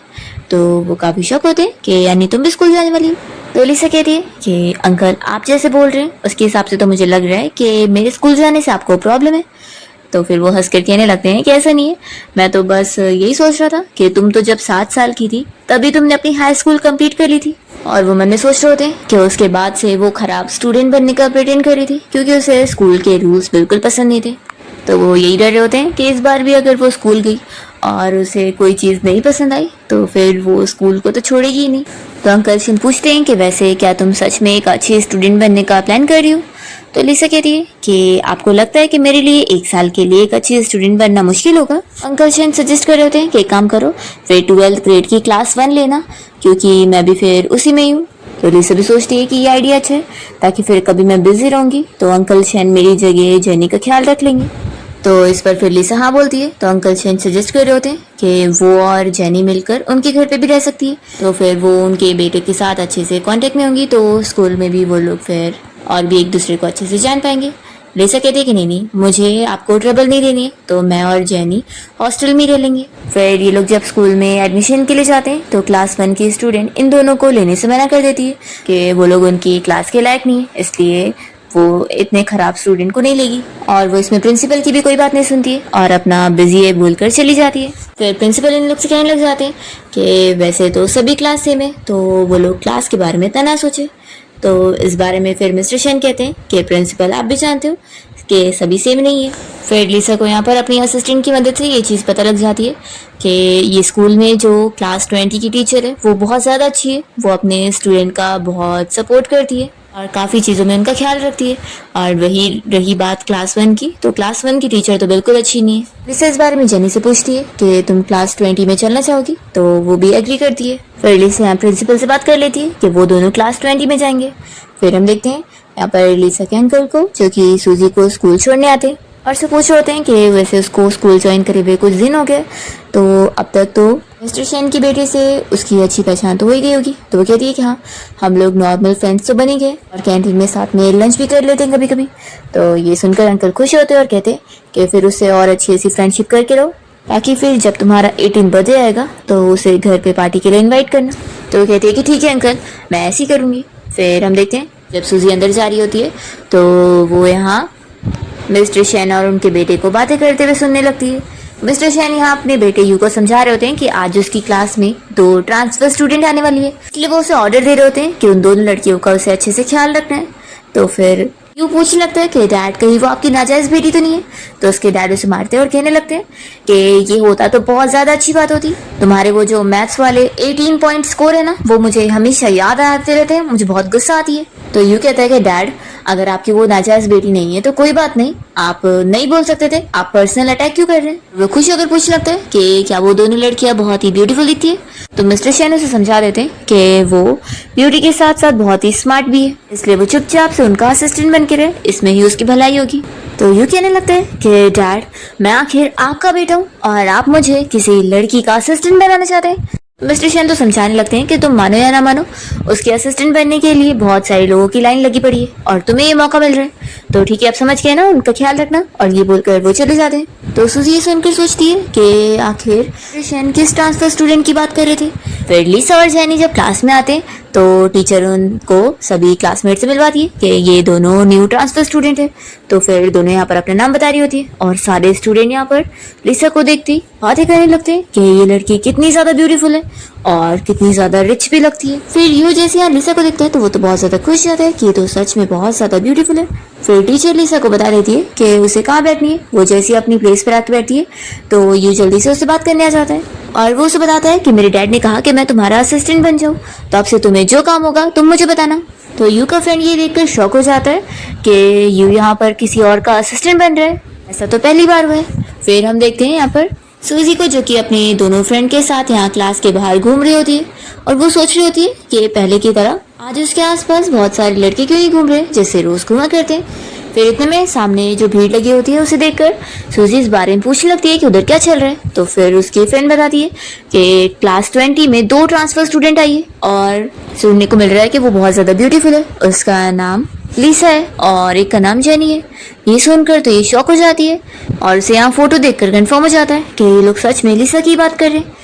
तो वो काफ़ी शौक होते हैं कि यानी तुम भी स्कूल जाने वाली हो। तो लिसा कहती है कि अंकल आप जैसे बोल रहे हैं उसके हिसाब से तो मुझे लग रहा है कि मेरे स्कूल जाने से आपको प्रॉब्लम है। तो फिर वो हंस कर कहने लगते हैं कि ऐसा नहीं है, मैं तो बस यही सोच रहा था कि तुम तो जब 7 साल की थी तभी तुमने अपनी हाई स्कूल कंप्लीट कर ली थी। और वो मन में सोच रहे होते हैं कि उसके बाद से वो खराब स्टूडेंट बनने का प्रिटेंड कर रही थी क्योंकि उसे स्कूल के रूल्स बिल्कुल पसंद नहीं थे। तो वो यही डर रहे होते हैं कि इस बार भी अगर वो स्कूल गई और उसे कोई चीज़ नहीं पसंद आई तो फिर वो स्कूल को तो छोड़ेगी ही नहीं। तो अंकल शेन पूछते हैं कि वैसे क्या तुम सच में एक अच्छी स्टूडेंट बनने का प्लान कर रही हो। तो लिसा कहती है कि आपको लगता है कि मेरे लिए 1 साल के लिए एक अच्छी स्टूडेंट बनना मुश्किल होगा। अंकल शेन सजेस्ट कर रहे होते हैं कि एक काम करो, फिर 12th ग्रेड की क्लास 1 लेना क्योंकि मैं भी फिर उसी में ही हूँ। तो लिसा भी सोचती है कि ये आइडिया अच्छा है ताकि फिर कभी मैं बिजी रहूंगी तो अंकल शेन मेरी जगह जेनी का ख्याल रख लेंगे। तो इस पर फिर लिसा हाँ बोलती है। तो अंकल शेन सजेस्ट कर रहे होते हैं कि वो और जेनी मिलकर उनके घर पे भी रह सकती है, तो फिर वो उनके बेटे के साथ अच्छे से कांटेक्ट में होंगी, तो स्कूल में भी वो लोग फिर और भी एक दूसरे को अच्छे से जान पाएंगे। लिसा कहती है कि नहीं, मुझे आपको ट्रबल नहीं देनी है, तो मैं और जेनी हॉस्टल में रह लेंगे। फिर ये लोग जब स्कूल में एडमिशन के लिए जाते हैं तो क्लास 1 की स्टूडेंट इन दोनों को लेने से मना कर देती है कि वो लोग उनकी क्लास के लायक नहीं है, इसलिए वो इतने खराब स्टूडेंट को नहीं लेगी। और वो इसमें प्रिंसिपल की भी कोई बात नहीं सुनती है और अपना बिजी है बोलकर चली जाती है। फिर प्रिंसिपल इन लोग से कहने लग जाते हैं कि वैसे तो सभी क्लास सेम है, तो वो लोग क्लास के बारे में इतना ना सोचे। तो इस बारे में फिर मिस्टर शेन कहते हैं कि प्रिंसिपल आप भी जानते हो कि सभी सेम नहीं है। फिर लिसा को यहाँ पर अपनी असिस्टेंट की मदद से ये चीज़ पता लग जाती है कि ये स्कूल में जो क्लास 20 की टीचर है वो बहुत ज़्यादा अच्छी है, वो अपने स्टूडेंट का बहुत सपोर्ट करती है और काफ़ी चीज़ों में उनका ख्याल रखती है। और वही रही बात क्लास 1 की, तो क्लास 1 की टीचर तो बिल्कुल अच्छी नहीं है। लिसा इस बारे में जेनी से पूछती है कि तुम क्लास 20 में चलना चाहोगी, तो वो भी एग्री करती है। फिर लिसा यहाँ प्रिंसिपल से बात कर लेती है कि वो दोनों क्लास 20 में जाएंगे। फिर हम देखते हैं यहाँ पर लिसा के अंकल को जो कि सूजी को स्कूल छोड़ने आते हैं और से पूछ रहे होते हैं कि वैसे उसको स्कूल ज्वाइन करे हुए कुछ दिन हो गए, तो अब तक तो मिस्टर शेन की बेटे से उसकी अच्छी पहचान तो हो ही गई होगी। तो वो कहती है कि हाँ, हम लोग नॉर्मल फ्रेंड्स तो बने गए और कैंटीन में साथ में लंच भी कर लेते हैं कभी कभी। तो ये सुनकर अंकल खुश होते हैं और कहते हैं कि फिर उससे और अच्छी ऐसी फ्रेंडशिप करके रहो ताकि फिर जब तुम्हारा 18 बर्थडे आएगा तो उसे घर पे पार्टी के लिए इन्वाइट करना। तो वो कहती है कि ठीक है अंकल, मैं ऐसे ही करूँगी। फिर हम देखते हैं जब सूजी अंदर जा रही होती है तो वो यहाँ मिस्टर शेन और उनके बेटे को बातें करते हुए सुनने लगती है। मिस्टर शेन यहाँ अपने बेटे यू को समझा रहे होते हैं कि आज उसकी क्लास में 2 ट्रांसफर स्टूडेंट आने वाली है, इसलिए वो उसे ऑर्डर दे रहे होते हैं कि उन दोनों लड़कियों का उसे अच्छे से ख्याल रखना है। तो फिर यू पूछने लगता है कि डैड कहीं वो आपकी नाजायज बेटी तो नहीं है। तो उसके डैड उसे मारते हैं और कहने लगते हैं कि ये होता तो बहुत ज़्यादा अच्छी बात होती, तुम्हारे वो जो मैथ्स वाले 18 पॉइंट स्कोर है ना, वो मुझे हमेशा याद आते रहते हैं, मुझे बहुत गुस्सा आती है। तो यू कहता है कि डैड अगर आपकी वो नाजायज बेटी नहीं है तो कोई बात नहीं, आप नहीं बोल सकते थे, आप पर्सनल अटैक क्यों कर रहे हैं। वो खुश होकर पूछने लगता है कि क्या वो दोनों लड़कियां बहुत ही ब्यूटीफुल दिखती है। तो मिस्टर शेन उसे समझा देते हैं कि वो ब्यूटी के साथ साथ बहुत ही स्मार्ट भी है, इसलिए वो चुपचाप से उनका असिस्टेंट बन के रहे, इसमें ही उसकी भलाई होगी। तो यू कहने लगता है कि डैड मैं आखिर आपका बेटा हूँ और आप मुझे किसी लड़की का असिस्टेंट बनाना चाहते हैं। मिस्टर शेन तो समझाने लगते हैं कि तुम मानो या ना मानो, उसके असिस्टेंट बनने के लिए बहुत सारे लोगों की लाइन लगी पड़ी है और तुम्हें ये मौका मिल रहा है, तो ठीक है आप समझ गए ना, उनका ख्याल रखना। और ये बोलकर वो चले जाते हैं। तो सूजी ये सुनकर सोचती है कि आखिर मिस्टर शेन किस ट्रांसफर स्टूडेंट की बात कर रहे थे। फिर लिसा और जेनी जब क्लास में आते हैं तो टीचर उनको सभी क्लासमेट से मिलवाती है कि ये दोनों न्यू ट्रांसफर स्टूडेंट है। तो फिर दोनों यहाँ पर अपना नाम बता रही होती है और सारे स्टूडेंट यहाँ पर लिसा को देखती बातें करने लगते हैं कि ये लड़की कितनी ज़्यादा ब्यूटीफुल है और कितनी ज़्यादा रिच भी लगती है। फिर यू जैसे यहाँ लिसा को देखते हैं तो वो तो बहुत ज़्यादा खुश रहता है कि ये तो सच में बहुत ज़्यादा ब्यूटीफुल है। फिर टीचर लिसा को बता देती है कि उसे कहाँ बैठनी है। वो जैसे ही अपनी प्लेस पर आके बैठती है तो यू जल्दी से उससे बात करने आ जाता है और वो उसे बताता है कि मेरे डैड ने कहा कि मैं तुम्हारा असिस्टेंट बन जाऊँ, तो आपसे तुम्हें जो काम होगा तुम मुझे बताना। तो यू का फ्रेंड ये देखकर शॉक हो जाता है कि यू यहाँ पर किसी और का असिस्टेंट बन रहा है, ऐसा तो पहली बार हुआ है। फिर हम देखते हैं यहाँ पर सूजी को, जो कि अपने दोनों फ्रेंड के साथ यहाँ क्लास के बाहर घूम रही होती है और वो सोच रही होती है कि पहले की तरह आज उसके आसपास बहुत सारे लड़के क्यों नहीं घूम रहे जैसे रोज घूमा करते हैं। फिर इतने में सामने जो भीड़ लगी होती है उसे देखकर सूजी इस बारे में पूछने लगती है कि उधर क्या चल रहा है। तो फिर उसकी फ्रेंड बताती है कि क्लास 20 में 2 ट्रांसफर स्टूडेंट आई है और सुनने को मिल रहा है कि वो बहुत ज्यादा ब्यूटीफुल है। उसका नाम लिसा है और एक का नाम जेनी है। ये सुनकर तो ये शॉक हो जाती है और उसे यहाँ फोटो देखकर कंफर्म हो जाता है कि ये लोग सच में लिसा की बात कर रहे हैं।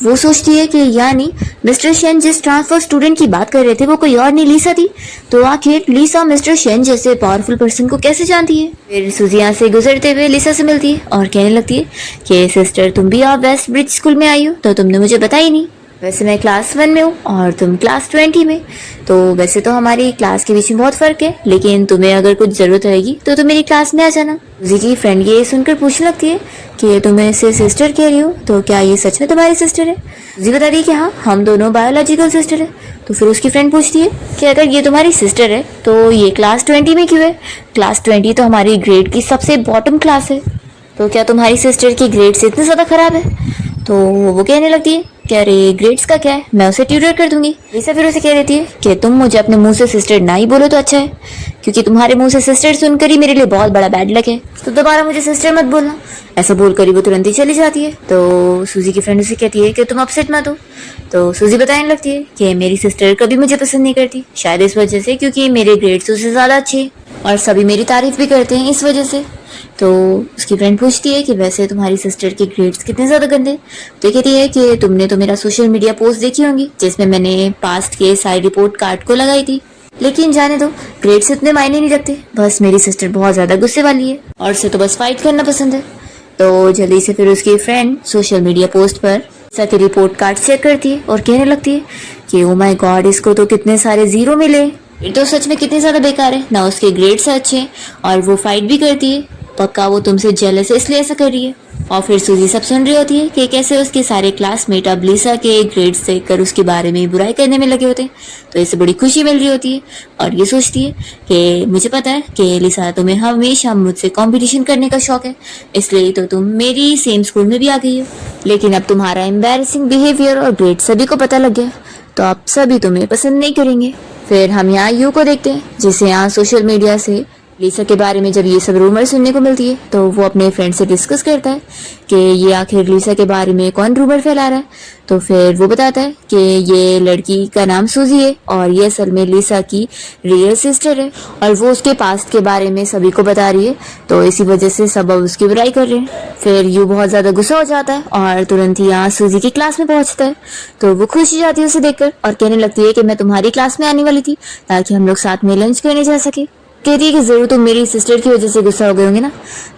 वो सोचती है कि यानी मिस्टर शेन जिस ट्रांसफर स्टूडेंट की बात कर रहे थे वो कोई और नहीं लिसा थी, तो आखिर लिसा मिस्टर शेन जैसे पावरफुल पर्सन को कैसे जानती है। फिर सूजी यहाँ से गुजरते हुए लिसा से मिलती है और कहने लगती है कि सिस्टर तुम भी आप वेस्ट ब्रिज स्कूल में आई हो, तो तुमने मुझे बताया ही नहीं। वैसे मैं क्लास 1 में हूँ और तुम क्लास 20 में, तो वैसे तो हमारी क्लास के बीच में बहुत फर्क है, लेकिन तुम्हें अगर कुछ जरूरत रहेगी तो तुम मेरी क्लास में आ जाना। सूजी की फ्रेंड ये सुनकर पूछने लगती है कि तुम इसे सिस्टर कह रही हो, तो क्या ये सच में तुम्हारी सिस्टर है। सूजी बता रही कि हाँ, हम दोनों बायोलॉजिकल सिस्टर है। तो फिर उसकी फ्रेंड पूछती है कि अगर ये तुम्हारी सिस्टर है तो ये क्लास 20 में क्यों है। क्लास 20 तो हमारी ग्रेड की सबसे बॉटम क्लास है, तो क्या तुम्हारी सिस्टर की ग्रेड्स इतने ज्यादा खराब है। तो वो कहने लगती है कि अरे ग्रेड्स का क्या है, मैं उसे ट्यूटर कर दूंगी। लिसा फिर उसे कह देती है कि तुम मुझे अपने मुंह से सिस्टर ना ही बोलो तो अच्छा है, क्योंकि तुम्हारे मुंह से सिस्टर सुनकर ही मेरे लिए बहुत बड़ा बैड लक है, तो दोबारा मुझे सिस्टर मत बोलना। ऐसा बोलकर ही वो तुरंत ही चली जाती है। तो सूजी की फ्रेंड उसे कहती है कि तुम अपसेट मत हो। तो सूजी बताने लगती है कि मेरी सिस्टर कभी मुझे पसंद नहीं करती, शायद इस वजह से क्योंकि मेरे ग्रेड्स उससे ज्यादा अच्छे और सभी मेरी तारीफ भी करते हैं इस वजह से। तो उसकी फ्रेंड पूछती है कि वैसे तुम्हारी सिस्टर के ग्रेड्स कितने ज्यादा गंदे। तो कहती है कि तुमने तो मेरा सोशल मीडिया पोस्ट देखी होंगी जिसमें मैंने पास्ट के सारी रिपोर्ट कार्ड को लगाई थी, लेकिन जाने दो, ग्रेड्स इतने मायने नहीं रखते। बस मेरी सिस्टर बहुत ज्यादा गुस्से वाली है और उसे तो बस फाइट करना पसंद है। तो जल्दी से फिर उसकी फ्रेंड सोशल मीडिया पोस्ट पर सभी रिपोर्ट कार्ड चेक करती है और कहने लगती है कि ओ माय गॉड, इसको तो कितने सारे जीरो मिले, ये तो सच में कितने ज्यादा बेकार है ना, उसके ग्रेड्स अच्छे और वो फाइट भी करती है, पक्का वो तुमसे जेलस है इसलिए ऐसा कर रही है। और फिर सूजी सब सुन रही होती है कि कैसे उसके सारे क्लासमेट अब लिसा के ग्रेड्स देखकर उसके बारे में बुराई करने में लगे होते हैं। तो इसे बड़ी खुशी मिल रही होती है और ये सोचती है कि मुझे पता है कि लिसा तुम्हें हमेशा मुझसे कंपटीशन करने का शौक है, इसलिए तो तुम मेरी सेम स्कूल में भी आ गई हो, लेकिन अब तुम्हारा एम्बैरेसिंग बिहेवियर और ग्रेड सभी को पता लग गया, तो अब सभी तुम्हें पसंद नहीं करेंगे। फिर हम यहाँ यू को देखते हैं जिसे यहाँ सोशल मीडिया से लिसा के बारे में जब ये सब रूमर सुनने को मिलती है तो वो अपने फ्रेंड से डिस्कस करता है कि ये आखिर लिसा के बारे में कौन रूमर फैला रहा है। तो फिर वो बताता है कि ये लड़की का नाम सूजी है और ये असल में लिसा की रियल सिस्टर है और वो उसके पास्ट के बारे में सभी को बता रही है, तो इसी वजह से सब अब उसकी बुराई कर रहे हैं। फिर यू बहुत ज्यादा गुस्सा हो जाता है और तुरंत ही यहाँ सूजी की क्लास में पहुंचता है। तो वो खुश हो जाती है उसे देखकर और कहने लगती है कि मैं तुम्हारी क्लास में आने वाली थी ताकि हम लोग साथ में लंच करने जा सके। कहती है कि जरूर तुम मेरी सिस्टर की वजह से गुस्सा हो गए होंगे ना,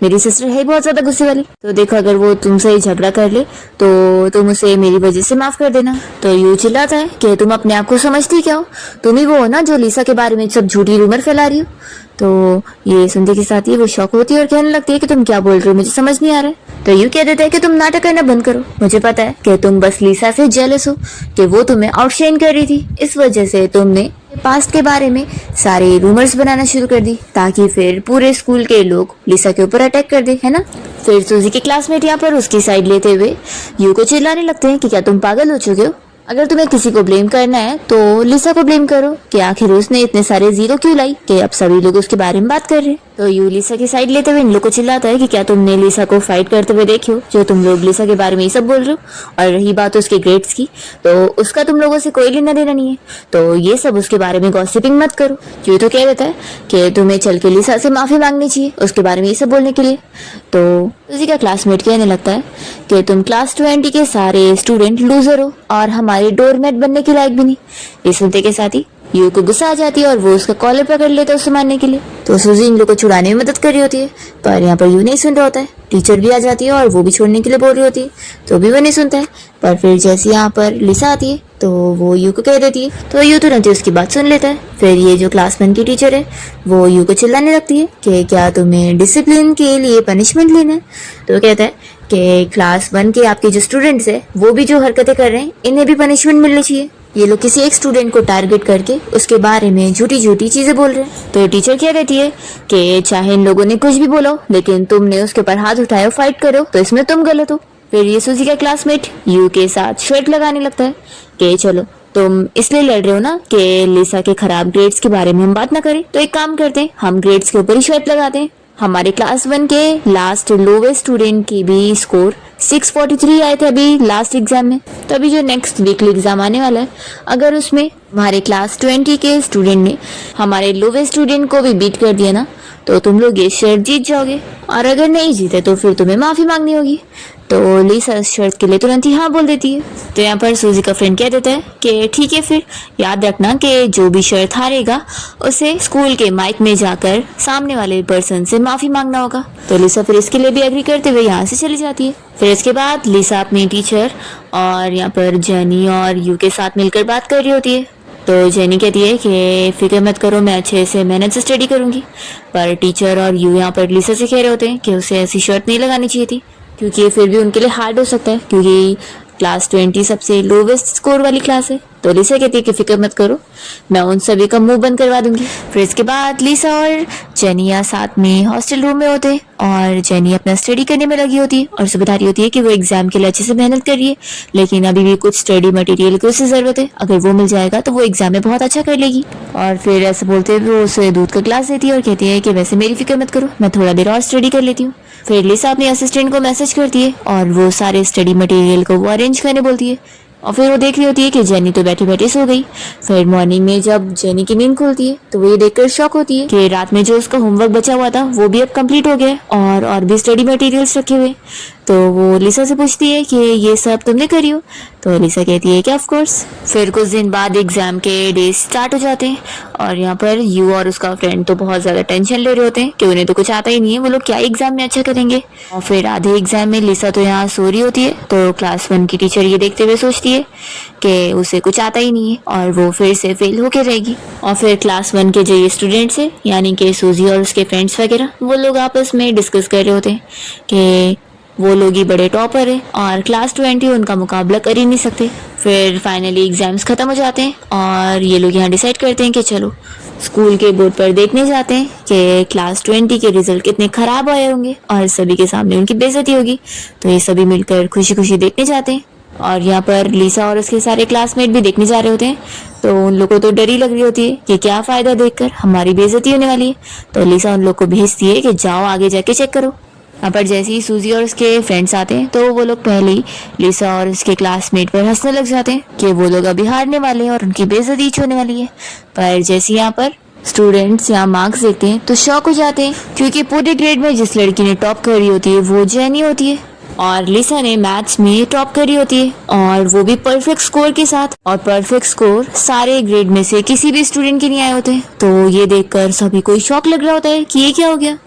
मेरी सिस्टर है बहुत ज्यादा गुस्से वाली, तो देखो अगर वो तुमसे झगड़ा कर ले तो तुम उसे मेरी वजह से माफ कर देना। तो यू चिल्लाता है कि तुम अपने आप को समझती क्या हो, तुम ही वो हो ना जो लिसा के बारे में सब झूठी रूमर फैला रही हो। तो ये सुनते के साथ ही वो शॉक होती है और कहने लगती है कि तुम क्या बोल रहे हो, मुझे समझ नहीं आ रहा है। तो यू कह देता है कि तुम नाटक करना बंद करो, मुझे पता है कि तुम बस लिसा से जेलस हो कि वो तुम्हें आउटशाइन कर रही थी, इस वजह से तुमने पास्ट के बारे में सारे रूमर्स बनाना शुरू कर दी ताकि फिर पूरे स्कूल के लोग लिसा के ऊपर अटैक कर दे, है ना। फिर सूजी के क्लासमेट यहाँ पर उसकी साइड लेते हुए यू को चिल्लाने लगते हैं कि क्या तुम पागल हो चुके हो, अगर तुम्हें किसी को ब्लेम करना है तो लिसा को ब्लेम करो कि आखिर उसने इतने सारे जीरो क्यों लाई कि अब सभी लोग उसके बारे में बात कर रहे हैं। तो यू लिसा की साइड लेते हुए इन लोग को चिल्लाता है कि क्या तुमने लिसा को फाइट करते हुए देखी हो, जो तुम लोग लिसा के बारे में ये सब बोल रहे हो। और रही बात उसके ग्रेड्स की, तो उसका तुम लोगों से कोई लेना देना नहीं है, तो ये सब उसके बारे में गॉसिपिंग मत करो। यू तो कह देता है कि तुम्हें चल के लिसा से माफी मांगनी चाहिए उसके बारे में ये सब बोलने के लिए। तो उसी का क्लासमेट कहने लगता है कि तुम क्लास 20 के सारे स्टूडेंट लूजर हो और हमारे डोरमेट बनने के लायक भी नहीं। ये सुनते के साथ ही यू को गुस्सा आ जाती है और वो उसका कॉलर पकड़ लेता है उसे मारने के लिए। तो सूजी इन लोग को छुड़ाने में मदद कर रही होती है, पर यहाँ पर यू नहीं सुन रहा होता है। टीचर भी आ जाती है और वो भी छोड़ने के लिए बोल रही होती है, तो भी वो नहीं सुनता है। पर फिर जैसे यहाँ पर लिसा आती है तो वो यू को कह देती है। तो यू तुरंत ही उसकी बात सुन लेता है। फिर ये जो क्लास 1 की टीचर है वो यू को चिल्लाने लगती है कि क्या तुम्हें डिसिप्लिन के लिए पनिशमेंट लेना है। तो वो कहता है कि क्लास 1 के आपके जो स्टूडेंट्स है वो भी जो हरकतें कर रहे हैं इन्हें भी पनिशमेंट मिलनी चाहिए। ये लोग किसी एक स्टूडेंट को टारगेट करके उसके बारे में झूठी झूठी चीजें बोल रहे हैं। तो टीचर कह देती है कि चाहे इन लोगों ने कुछ भी बोला हो, लेकिन तुमने उसके ऊपर हाथ उठाया, फाइट करो, तो इसमें तुम गलत हो। फिर ये सूजी का क्लासमेट यू के साथ शर्त लगाने लगता है कि चलो तुम इसलिए लड़ रहे हो ना कि लिसा के खराब ग्रेड्स के बारे में हम बात ना करें, तो एक काम करते हैं, हम ग्रेड्स के ऊपर ही शर्त लगाते हैं। हमारे क्लास 1 के लास्ट लोवेस्ट स्टूडेंट की भी स्कोर 643 आए थे अभी लास्ट एग्जाम में। तो अभी जो नेक्स्ट वीकली एग्जाम आने वाला है, अगर उसमें हमारे क्लास 20 के स्टूडेंट ने हमारे लोवेस्ट स्टूडेंट को भी बीट कर दिया ना, तो तुम लोग ये शर्त जीत जाओगे, और अगर नहीं जीते तो फिर तुम्हें माफी मांगनी होगी। तो लिसा इस शर्त के लिए तुरंत ही हाँ बोल देती है। तो यहाँ पर सूजी का फ्रेंड कह देता है कि ठीक है, फिर याद रखना कि जो भी शर्त हारेगा उसे स्कूल के माइक में जाकर सामने वाले पर्सन से माफी मांगना होगा। तो लिसा फिर इसके लिए भी एग्री करते हुए यहाँ से चली जाती है। फिर इसके बाद लिसा अपनी टीचर और यहाँ पर जेनी और यू के साथ मिलकर बात कर रही होती है। तो जेनी कहती है कि फिक्र मत करो, मैं अच्छे से मेहनत से स्टडी करूंगी। पर टीचर और यू यहाँ पर लिसा से कह रहे होते हैं कि उसे ऐसी शर्त नहीं लगानी चाहिए थी, क्योंकि ये फिर भी उनके लिए हार्ड हो सकता है, क्योंकि क्लास 20 सबसे लोवेस्ट स्कोर वाली क्लास है। तो लिसा कहती है कि फिक्र मत करो, मैं उन सभी का मुंह बंद करवा दूंगी। फिर इसके बाद लिसा और जेनिया साथ में हॉस्टल रूम में होते हैं और जेनी अपना स्टडी करने में लगी होती है और उसे बता रही होती है कि वो एग्जाम के लिए अच्छे से मेहनत कर रही है, लेकिन अभी भी कुछ स्टडी मटेरियल की उसे जरूरत है, अगर वो मिल जाएगा तो वो एग्जाम में बहुत अच्छा कर लेगी। और फिर ऐसे बोलते हुए वो उसे दूध का ग्लास देती है और कहती है कि वैसे मेरी फिक्र मत करो, मैं थोड़ा देर और स्टडी कर लेती हूँ। फिर लिसा अपने असिस्टेंट को मैसेज करती है और वो सारे स्टडी मटेरियल को वो अरेंज करने बोलती है। और फिर वो देख रही होती है कि जेनी तो बैठी बैठी सो गई। फिर मॉर्निंग में जब जेनी की नींद खुलती है तो वो ये देखकर शॉक होती है कि रात में जो उसका होमवर्क बचा हुआ था वो भी अब कंप्लीट हो गया और भी स्टडी मटेरियल्स रखे हुए। तो वो लिसा से पूछती है कि ये सब तुमने करी हो। तो लिसा कहती है कि ऑफ कोर्स। फिर कुछ दिन बाद एग्जाम के डेज स्टार्ट हो जाते हैं और यहाँ पर यू और उसका फ्रेंड तो बहुत ज्यादा टेंशन ले रहे होते हैं कि उन्हें तो कुछ आता ही नहीं है, वो लोग क्या एग्जाम में अच्छा करेंगे। और फिर आधे एग्जाम में लिसा तो यहाँ सो रही होती है, तो क्लास 1 की टीचर ये देखते हुए सोचती है कि उसे कुछ आता ही नहीं है और वो फिर से फेल होके रहेगी। और फिर क्लास 1 के जो ये स्टूडेंट्स है यानी कि सूजी और उसके फ्रेंड्स वगैरह, वो लोग आपस में डिस्कस कर रहे होते हैं कि वो लोग ही बड़े टॉपर है और क्लास 20 उनका मुकाबला कर ही नहीं सकते। फिर फाइनली एग्जाम्स खत्म हो जाते हैं और ये लोग यहाँ डिसाइड करते हैं कि चलो स्कूल के बोर्ड पर देखने जाते हैं कि क्लास 20 के रिजल्ट कितने खराब आए होंगे और सभी के सामने उनकी बेइज्जती होगी। तो ये सभी मिलकर खुशी खुशी देखने जाते हैं और यहाँ पर लिसा और उसके सारे क्लासमेट भी देखने जा रहे होते हैं। तो उन लोगों को तो डर ही लग रही होती है कि क्या फायदा देखकर, हमारी बेइज्जती होने वाली है। तो लिसा उन लोग को भेजती है कि जाओ आगे जाके चेक करो। यहाँ पर जैसे ही सूजी और उसके फ्रेंड्स आते हैं तो वो लोग पहले ही लिसा और उसके क्लासमेट पर हंसने लग जाते हैं कि वो लोग अभी हारने वाले हैं और उनकी बेइज्जती होने वाली है। पर जैसे यहाँ पर स्टूडेंट्स यहाँ मार्क्स देखते हैं तो शॉक हो जाते हैं, क्योंकि पूरे ग्रेड में जिस लड़की ने टॉप करी होती है वो जेनी होती है और लिसा ने मैथ्स में टॉप करी होती है और वो भी परफेक्ट स्कोर के साथ। और परफेक्ट स्कोर सारे ग्रेड में से किसी भी स्टूडेंट के नहीं आए होते। तो ये देखकर सभी को शॉक लग रहा होता है कि ये क्या हो गया।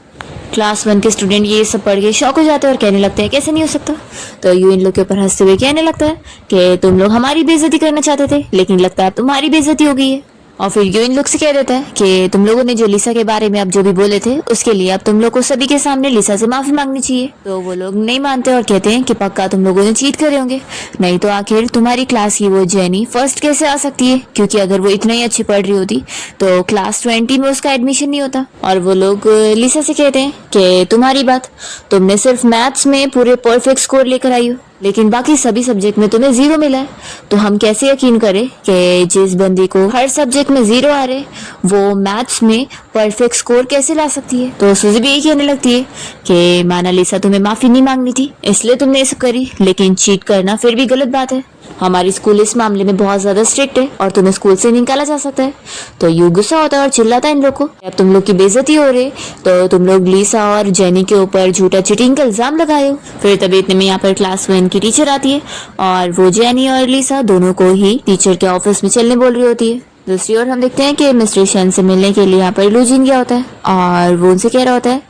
क्लास 1 के स्टूडेंट ये सब पढ़ के शॉक हो जाते हैं और कहने लगते हैं कैसे नहीं हो सकता। तो यू इन लोग के ऊपर हंसते हुए कहने लगता है कि तुम लोग हमारी बेइज्जती करना चाहते थे, लेकिन लगता है तुम्हारी बेइज्जती हो गई है। और फिर यू इन लोग से कह देता है कि तुम लोगों ने जो लिसा के बारे में अब जो भी बोले थे उसके लिए अब तुम लोग को सभी के सामने लिसा से माफी मांगनी चाहिए। तो वो लोग नहीं मानते और कहते हैं कि पक्का तुम लोगों ने चीट करे होंगे, नहीं तो आखिर तुम्हारी क्लास की वो जेनी फर्स्ट कैसे आ सकती है, क्योंकि अगर वो इतना ही अच्छी पढ़ रही होती तो क्लास 20 में उसका एडमिशन नहीं होता। और वो लोग लिसा से कहते हैं कि तुम्हारी बात, तुमने सिर्फ मैथ्स में पूरे परफेक्ट स्कोर लेकर आई हो, लेकिन बाकी सभी सब्जेक्ट में तुम्हें 0 मिला है, तो हम कैसे यकीन करें कि जिस बंदी को हर सब्जेक्ट में 0 आ रहे वो मैथ्स में परफेक्ट स्कोर कैसे ला सकती है। तो सुजी भी यही कहने लगती है कि माना लिसा तुम्हें माफी नहीं मांगनी थी इसलिए तुमने ये सब करी, लेकिन चीट करना फिर भी गलत बात है। हमारी स्कूल इस मामले में बहुत ज्यादा स्ट्रिक्ट है और तुम्हें स्कूल से निकाला जा सकता है। तो यू गुस्सा होता है और चिल्लाता है इन लोग को, अब तुम लोग की बेइज्जती हो रही तो तुम लोग लिसा और जेनी के ऊपर झूठा चीटिंग का इल्जाम लगाए हो। फिर तभी इतने में यहाँ पर क्लास 1 की टीचर आती है और वो जेनी और लिसा दोनों को ही टीचर के ऑफिस में चलने बोल रही होती है। दूसरी ओर हम देखते हैं कि मिस्टर शेन से मिलने के लिए यहाँ पर लूजिन गया होता है और वो उनसे कह रहा होता है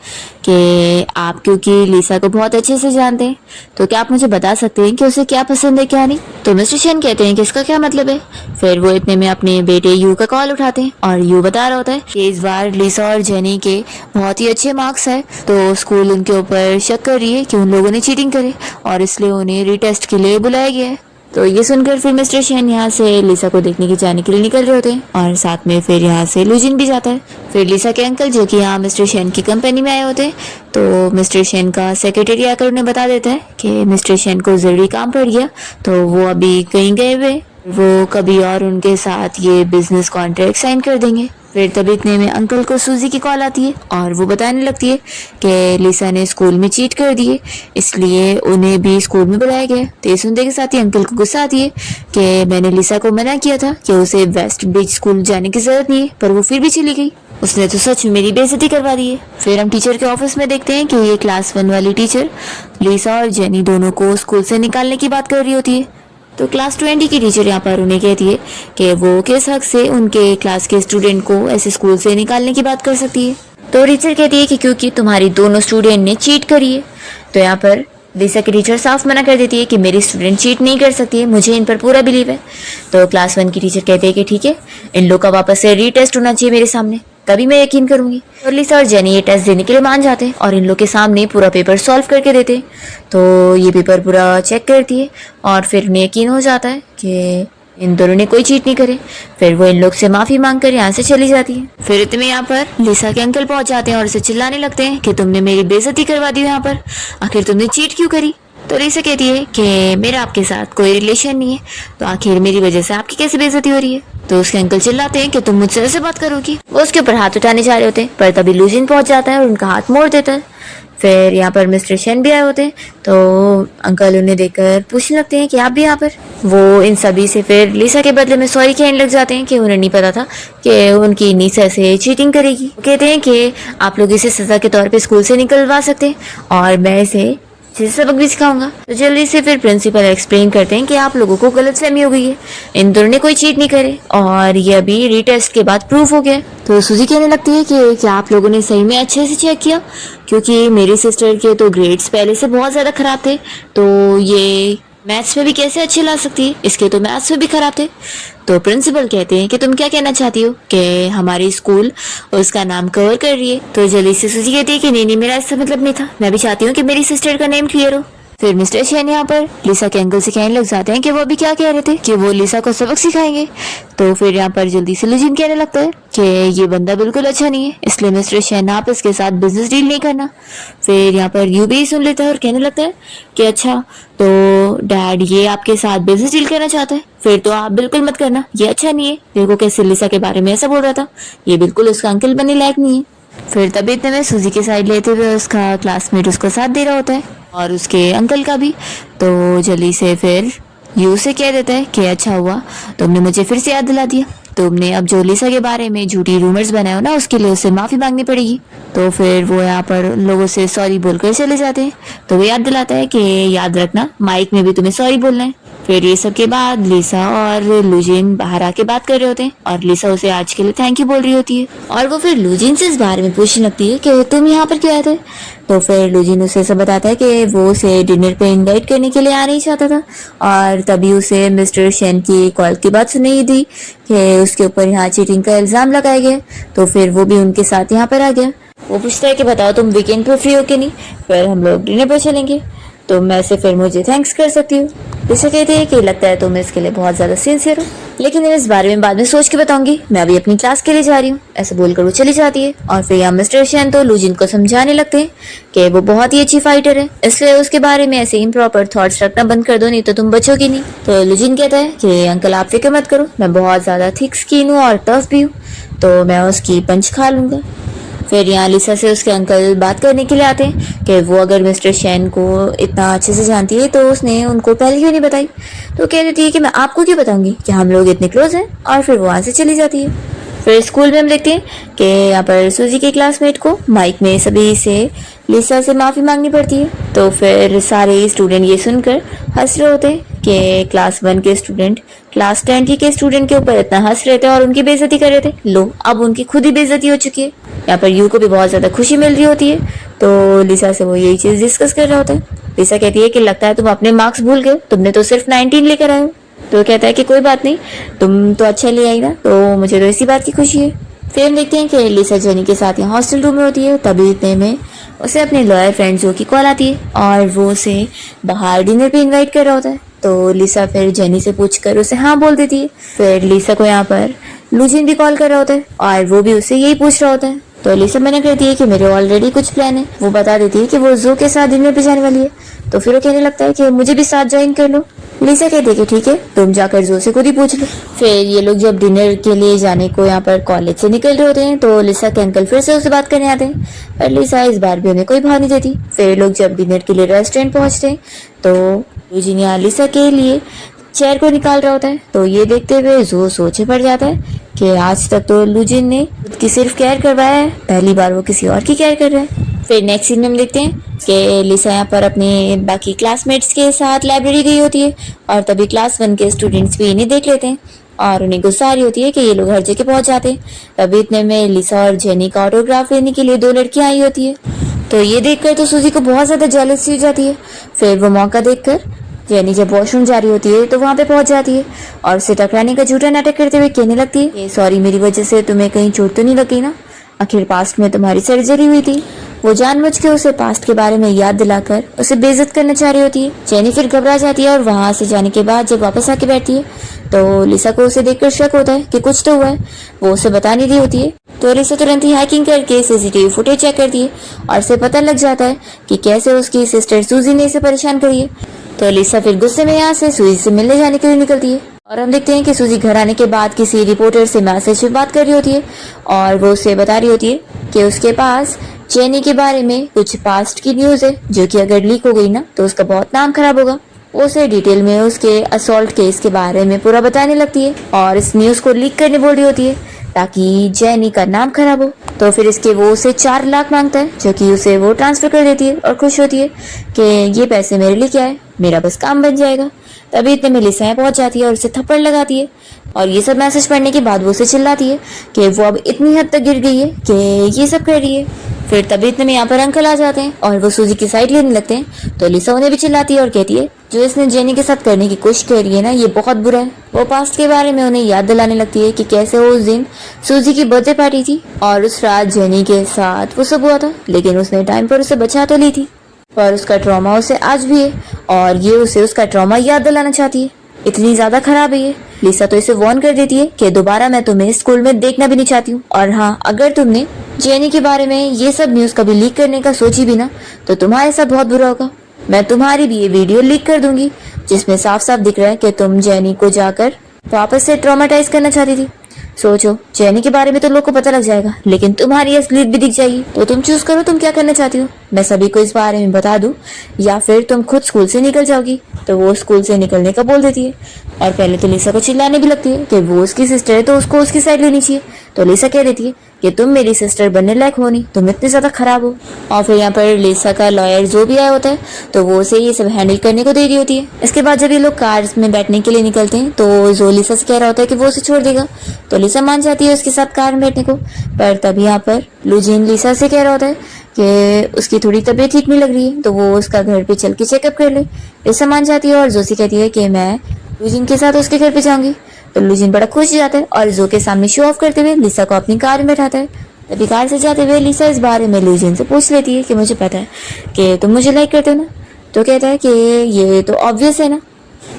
कि आप क्योंकि लिसा को बहुत अच्छे से जानते हैं तो क्या आप मुझे बता सकते हैं कि उसे क्या पसंद है क्या नहीं। तो मिस्टर शेन कहते हैं कि इसका क्या मतलब है। फिर वो इतने में अपने बेटे यू का कॉल उठाते हैं और यू बता रहा होता है कि इस बार लिसा और जेनी के बहुत ही अच्छे मार्क्स है तो स्कूल उनके ऊपर शक कर रही है कि उन लोगों ने चीटिंग करे और इसलिए उन्हें रीटेस्ट के लिए बुलाया गया है। तो ये सुनकर फिर मिस्टर शेन यहाँ से लिसा को देखने के जाने के लिए निकल रहे होते हैं और साथ में फिर यहाँ से लूजिन भी जाता है। फिर लिसा के अंकल जो कि यहाँ मिस्टर शेन की कंपनी में आए होते हैं तो मिस्टर शेन का सेक्रेटरी आकर उन्हें बता देता है कि मिस्टर शेन को जरूरी काम पड़ गया तो वो अभी कहीं गए हुए, वो कभी और उनके साथ ये बिजनेस कॉन्ट्रैक्ट साइन कर देंगे। फिर तभी इतने में अंकल को सूजी की कॉल आती है और वो बताने लगती है कि लिसा ने स्कूल में चीट कर दिए इसलिए उन्हें भी स्कूल में बुलाया गया। तो ये सुनने के साथ ही अंकल को गुस्सा आती है कि मैंने लिसा को मना किया था कि उसे वेस्ट ब्रिज स्कूल जाने की जरूरत नहीं है पर वो फिर भी चली गई, उसने तो सच में मेरी बेइज्जती करवा दी है। फिर हम टीचर के ऑफिस में देखते हैं कि ये क्लास 1 वाली टीचर लिसा और जेनी दोनों को स्कूल से निकालने की बात कर रही होती है। तो क्लास 20 की टीचर यहाँ पर उन्हें कहती है कि वो किस हक से उनके क्लास के स्टूडेंट को ऐसे स्कूल से निकालने की बात कर सकती है। तो टीचर कहती है कि क्योंकि तुम्हारी दोनों स्टूडेंट ने चीट करी है। तो यहाँ पर लिसा की टीचर साफ मना कर देती है कि मेरी स्टूडेंट चीट नहीं कर सकती है, मुझे इन पर पूरा बिलीव है। तो क्लास 1 की टीचर कहती है कि ठीक है, इन लोग का वापस से रीटेस्ट होना चाहिए मेरे सामने, तभी मैं यकीन करूंगी। और लिसा और जेनी ये टेस्ट देने के लिए मान जाते हैं और इन लोग के सामने पूरा पेपर सॉल्व करके देते हैं। तो ये पेपर पूरा चेक करती है और फिर उन्हें यकीन हो जाता है कि इन दोनों ने कोई चीट नहीं करे। फिर वो इन लोग से माफी मांगकर यहाँ से चली जाती है। फिर इतने यहाँ पर लिसा के अंकल पहुंच जाते हैं और उसे चिल्लाने लगते हैं कि तुमने मेरी बेइज्जती करवा दी यहाँ पर, आखिर तुमने चीट क्यों करी। तो लिसा कहती है कि मेरा आपके साथ कोई रिलेशन नहीं है तो आखिर मेरी वजह से आपकी कैसी बेइज्जती हो रही है। तो उसके अंकल चिल्लाते हैं कि तुम मुझसे ऐसे बात करोगी। वो उसके ऊपर हाथ उठाने जा रहे होते हैं पर तभी लूजिन पहुंच जाता है और उनका हाथ मोड़ देता है। फिर यहाँ पर मिस्टर शेन भी आए होते हैं तो अंकल उन्हें देखकर पूछने लगते हैं कि आप भी यहाँ पर। वो इन सभी से फिर लिसा के बदले में सॉरी कहने लग जाते हैं कि उन्हें नहीं पता था कि उनकी निशा से चीटिंग करेगी। वो कहते हैं कि आप लोग इसे सजा के तौर पे स्कूल से निकलवा सकते हैं और मैं इसे सबक भी सिखाऊंगा। तो जल्दी से फिर प्रिंसिपल एक्सप्लेन करते हैं कि आप लोगों को गलतफहमी हो गई है, इन दोनों ने कोई चीट नहीं करे और ये अभी रीटेस्ट के बाद प्रूफ हो गया। तो सूजी कहने लगती है कि क्या आप लोगों ने सही में अच्छे से चेक किया, क्योंकि मेरी सिस्टर के तो ग्रेड्स पहले से बहुत ज्यादा खराब थे तो ये मैथ्स में भी कैसे अच्छे ला सकती है, इसके तो मैथ्स में भी खराब थे। तो प्रिंसिपल कहते हैं कि तुम क्या कहना चाहती हो कि हमारी स्कूल उसका नाम कवर कर रही है। तो जल्दी से सूजी कहती है कि नहीं, मेरा इसका मतलब नहीं था, मैं भी चाहती हूँ कि मेरी सिस्टर का नेम क्लियर हो। फिर मिस्टर शेन यहाँ पर लिसा के अंकल से कहने लग जाते हैं कि वो अभी क्या कह रहे थे कि वो लिसा को सबक सिखाएंगे। तो फिर यहाँ पर जल्दी से लूजिन कहने लगता है कि ये बंदा बिल्कुल अच्छा नहीं है, इसलिए मिस्टर शेन आप इसके साथ बिजनेस डील नहीं करना। फिर यहाँ पर यू भी सुन लेता है और कहने लगता है कि अच्छा तो डैड ये आपके साथ बिजनेस डील करना चाहता है, फिर तो आप बिल्कुल मत करना, ये अच्छा नहीं है। देखो कैसे लिसा के बारे में ऐसा बोल रहा था, ये बिल्कुल उसका अंकल बनने लायक नहीं है। फिर तभी इतने में सूजी की साइड लेते हुए उसका क्लासमेट उसका साथ दे रहा होता है और उसके अंकल का भी। तो जल्दी से फिर यू से कह देता है कि अच्छा हुआ तुमने मुझे फिर से याद दिला दिया, तुमने अब जो लिसा के बारे में झूठी रूमर्स बनाए हो ना उसके लिए उससे माफी मांगनी पड़ेगी। तो फिर वो यहाँ पर लोगों से सॉरी बोलकर चले जाते हैं। तो वो याद दिलाता है कि याद रखना माइक में भी तुम्हें सॉरी बोलना है। फिर ये सब के बाद लिसा और लूजिन बाहर आके बात कर रहे होते हैं और लिसा उसे आज के लिए थैंक यू बोल रही होती है और वो फिर लूजिन से इस बारे में पूछने लगती है कि तुम यहाँ पर क्यों आए थे। तो फिर लूजिन उसे सब बताता है कि वो उसे डिनर पे इनवाइट करने के लिए आ नहीं चाहता था और तभी उसे मिस्टर शेन की कॉल की बात सुनाई दी कि उसके ऊपर यहाँ चीटिंग का इल्जाम लगाया गया। तो फिर वो भी उनके साथ यहाँ पर आ गया। वो पूछता है कि बताओ तुम वीकेंड पर फ्री हो कि नहीं, फिर हम लोग डिनर पर चलेंगे, तो मैं से फिर मुझे थैंक्स कर सकती हूँ। लिसा कहती है कि लगता है तुम इसके लिए बहुत ज्यादा सिंसियर हो, लेकिन मैं इस बारे में बाद में सोच के बताऊंगी, मैं अभी अपनी क्लास के लिए जा रही हूँ। ऐसे बोलकर वो चली जाती है और फिर यहाँ मिस्टर शेन तो लूजिन को समझाने लगते हैं कि वो बहुत ही अच्छी फाइटर है, इसलिए उसके बारे में ऐसे इम्प्रॉपर थॉट्स रखना बंद कर दो, नहीं तो तुम बचोगी नहीं। तो लूजिन कहता है कि अंकल आप फिक्र मत करो, मैं बहुत ज्यादा थिक स्किन हूँ और टफ भी हूँ, तो मैं उसकी पंच खा लूंगा। फिर यहाँ लिसा से उसके अंकल बात करने के लिए आते हैं कि वो अगर मिस्टर शेन को इतना अच्छे से जानती है तो उसने उनको पहले क्यों नहीं बताई। तो कह देती है कि मैं आपको क्यों बताऊंगी कि हम लोग इतने क्लोज हैं, और फिर वो वहाँ से चली जाती है। फिर स्कूल में हम देखते हैं कि यहाँ पर सूजी के क्लासमेट को माइक में सभी से लिसा से माफी मांगनी पड़ती है। तो फिर सारे स्टूडेंट ये सुनकर हंस रहे होते हैं कि क्लास 1 के स्टूडेंट क्लास 10 के स्टूडेंट के ऊपर इतना हंस रहे थे और उनकी बेइज्जती कर रहे थे। लो, अब उनकी खुद ही बेइज्जती हो चुकी है। यहाँ पर यू को भी बहुत ज्यादा खुशी मिल रही होती है, तो लिसा से वो यही चीज डिस्कस कर रहा होता है। लिसा कहती है कि लगता है तुम अपने मार्क्स भूल गए, तुमने तो सिर्फ 19 लेकर आए हो। तो कहता है कि कोई बात नहीं, तुम तो अच्छा ले आई ना, तो मुझे तो इसी बात की खुशी है। फिर हम देखते हैं कि लिसा जेनी के साथ यहाँ हॉस्टल रूम में होती है। तभी इतने में उसे अपने लॉयर फ्रेंड जो की कॉल आती है और वो उसे बाहर डिनर पे इनवाइट कर रहा होता है। तो लिसा फिर जेनी से पूछकर उसे हाँ बोल देती है। फिर लिसा को यहाँ पर लुजिन भी कॉल कर रहा होता है और वो भी उससे यही पूछ रहा होता है। तो लिसा मना करती है कि मेरे ऑलरेडी कुछ प्लान है। वो बता देती है कि वो जो के साथ डिनर पे जाने वाली है। तो फिर वो कहने लगता है कि मुझे भी साथ ज्वाइन कर लो। लिसा कहती है कि ठीक है, तुम जाकर जो से खुद ही पूछ लो। फिर ये लोग जब डिनर के लिए जाने को यहाँ पर कॉलेज से निकल रहे होते हैं तो लिसा के अंकल फिर से उससे बात करने आते हैं, पर लिसा इस बार भी उन्हें कोई भाव नहीं देती। फिर लोग जब डिनर के लिए रेस्टोरेंट पहुंचते हैं तो यूजिनिया लिसा के लिए चेयर को निकाल रहा होता है। तो ये देखते हुए जो सोचे पड़ जाता है कि आज तक तो लुजिन ने खुद की सिर्फ केयर करवाया है, पहली बार वो किसी और की केयर कर रहा है। फिर नेक्स्ट सीन में हम देखते हैं कि लिसा यहाँ पर अपने बाकी क्लासमेट्स के साथ लाइब्रेरी गई होती है और तभी क्लास 1 के स्टूडेंट्स भी इन्हें देख लेते हैं और उन्हें गुस्सा आ रही होती है कि ये लोग हर जगह पहुंच जाते हैं। तभी इतने में लिसा और जेनी का ऑटोग्राफ लेने के लिए 2 लड़कियां आई होती है। तो ये देखकर तो सूजी को बहुत ज्यादा जेलसी हो जाती है। फिर वो मौका देखकर जेनी जब वॉशरूम जा रही होती है तो वहां पे पहुंच जाती है और उसे टकराने का झूठा नाटक करते हुए कहने लगती है, सॉरी, मेरी वजह से तुम्हें कहीं चोट तो नहीं लगी ना, आखिर पास्ट में तुम्हारी सर्जरी हुई थी। वो जानबूझ के उसे पास्ट के बारे में याद दिलाकर उसे बेइज्जत करना चाह रही होती है। जेनी फिर घबरा जाती है और वहां से जाने के बाद जब वापस आके बैठती है तो लिसा को उसे देखकर शक होता है कि कुछ तो हुआ है। वो उसे बता नहीं रही होती है। तो लिसा तुरंत ही हैकिंग करके सीसीटीवी फुटेज चेक करती है और उसे पता लग जाता है कि कैसे उसकी सिस्टर सूजी ने इसे परेशान करी है। तो लिसा फिर गुस्से में यहाँ से सूजी से मिलने जाने के लिए निकलती है और हम देखते हैं कि सूजी घर आने के बाद किसी रिपोर्टर से मैसेज पे बात कर रही होती है और वो उसे बता रही होती है कि उसके पास जेनी के बारे में कुछ पास्ट की न्यूज है जो कि अगर लीक हो गई ना तो उसका बहुत नाम खराब होगा। वो उसे डिटेल में उसके असॉल्ट केस के बारे में पूरा बताने लगती है और इस न्यूज को लीक करने बोल रही होती है ताकि जेनी का नाम खराब हो। तो फिर इसके वो उसे 4 लाख मांगता है जो कि उसे वो ट्रांसफर कर देती है और खुश होती है कि ये पैसे मेरे लिए क्या है, मेरा बस काम बन जाएगा। तभी इतने में लिसा पहुंच जाती है और उसे थप्पड़ लगाती है और ये सब मैसेज पढ़ने के बाद वो उसे चिल्लाती है कि वो अब इतनी हद तक गिर गई है कि ये सब कर रही है। फिर तभी इतने में यहाँ पर अंकल आ जाते हैं और वो सूजी की साइड लेने लगते हैं। तो लिसा उन्हें भी चिल्लाती है और कहती है जो इसने जेनी के साथ करने की कोशिश करी है ना, ये बहुत बुरा है। वो पास्ट के बारे में उन्हें याद दिलाने लगती है कि कैसे वो उस दिन सूजी की बर्थडे पार्टी थी और उस रात जेनी के साथ वो सब हुआ था, लेकिन उसने टाइम पर उसे बचा तो ली थी, पर उसका ट्रॉमा उसे आज भी है और ये उसे उसका ट्रॉमा याद दिलाना चाहती है। इतनी ज्यादा खराब है ये। लिसा तो इसे वार्न कर देती है कि दोबारा मैं तुम्हें स्कूल में देखना भी नहीं चाहती हूँ और हाँ, अगर तुमने जेनी के बारे में ये सब न्यूज कभी लीक करने का सोची भी ना तो तुम्हारे साथ बहुत बुरा होगा। मैं तुम्हारी भी ये वीडियो लीक कर दूंगी जिसमें साफ साफ दिख रहा है कि तुम जेनी को जाकर वापस से ट्रॉमेटाइज करना चाहती थी। सोचो, जेनी के बारे में तो लोग को पता लग जाएगा लेकिन तुम्हारी असलियत भी दिख जाएगी। तो तुम चूज करो तुम क्या करना चाहती हो, मैं सभी को इस बारे में बता दूं या फिर तुम खुद स्कूल से निकल जाओगी। तो वो स्कूल से निकलने का बोल देती है और पहले तो लिसा को चिल्लाने भी लगती है कि वो उसकी सिस्टर है तो उसको उसकी साइड लेनी चाहिए। तो लिसा कह देती है कि तुम मेरी सिस्टर बनने लायक हो नहीं, तुम इतने ज्यादा खराब हो। और फिर यहाँ पर लिसा का लॉयर जो भी आया होता है तो वो उसे ये सब हैंडल करने को दे रही होती है। इसके बाद जब ये लोग कार में बैठने के लिए निकलते हैं तो जो लिसा से कह रहा होता है कि वो उसे छोड़ देगा। तो लिसा मान जाती है उसके साथ कार में बैठने को, पर तभी यहाँ पर लुजिन लिसा से कह रहा होता है कि उसकी थोड़ी तबीयत ठीक नहीं लग रही है तो वो उसका घर पे चल के चेकअप कर ले। लिसा मान जाती है और जोसी कहती है कि मैं लुजिन के साथ उसके घर पे जाऊंगी। तो लुजिन बड़ा खुश हो जाता है और जो के सामने शो ऑफ करते हुए लिसा को अपनी कार में बैठाता है। तभी कार से जाते हुए लिसा इस बारे में लुजिन से पूछ लेती है कि मुझे पता है कि तुम मुझे लाइक करते हो ना। तो कहता है कि ये तो ऑब्वियस है ना।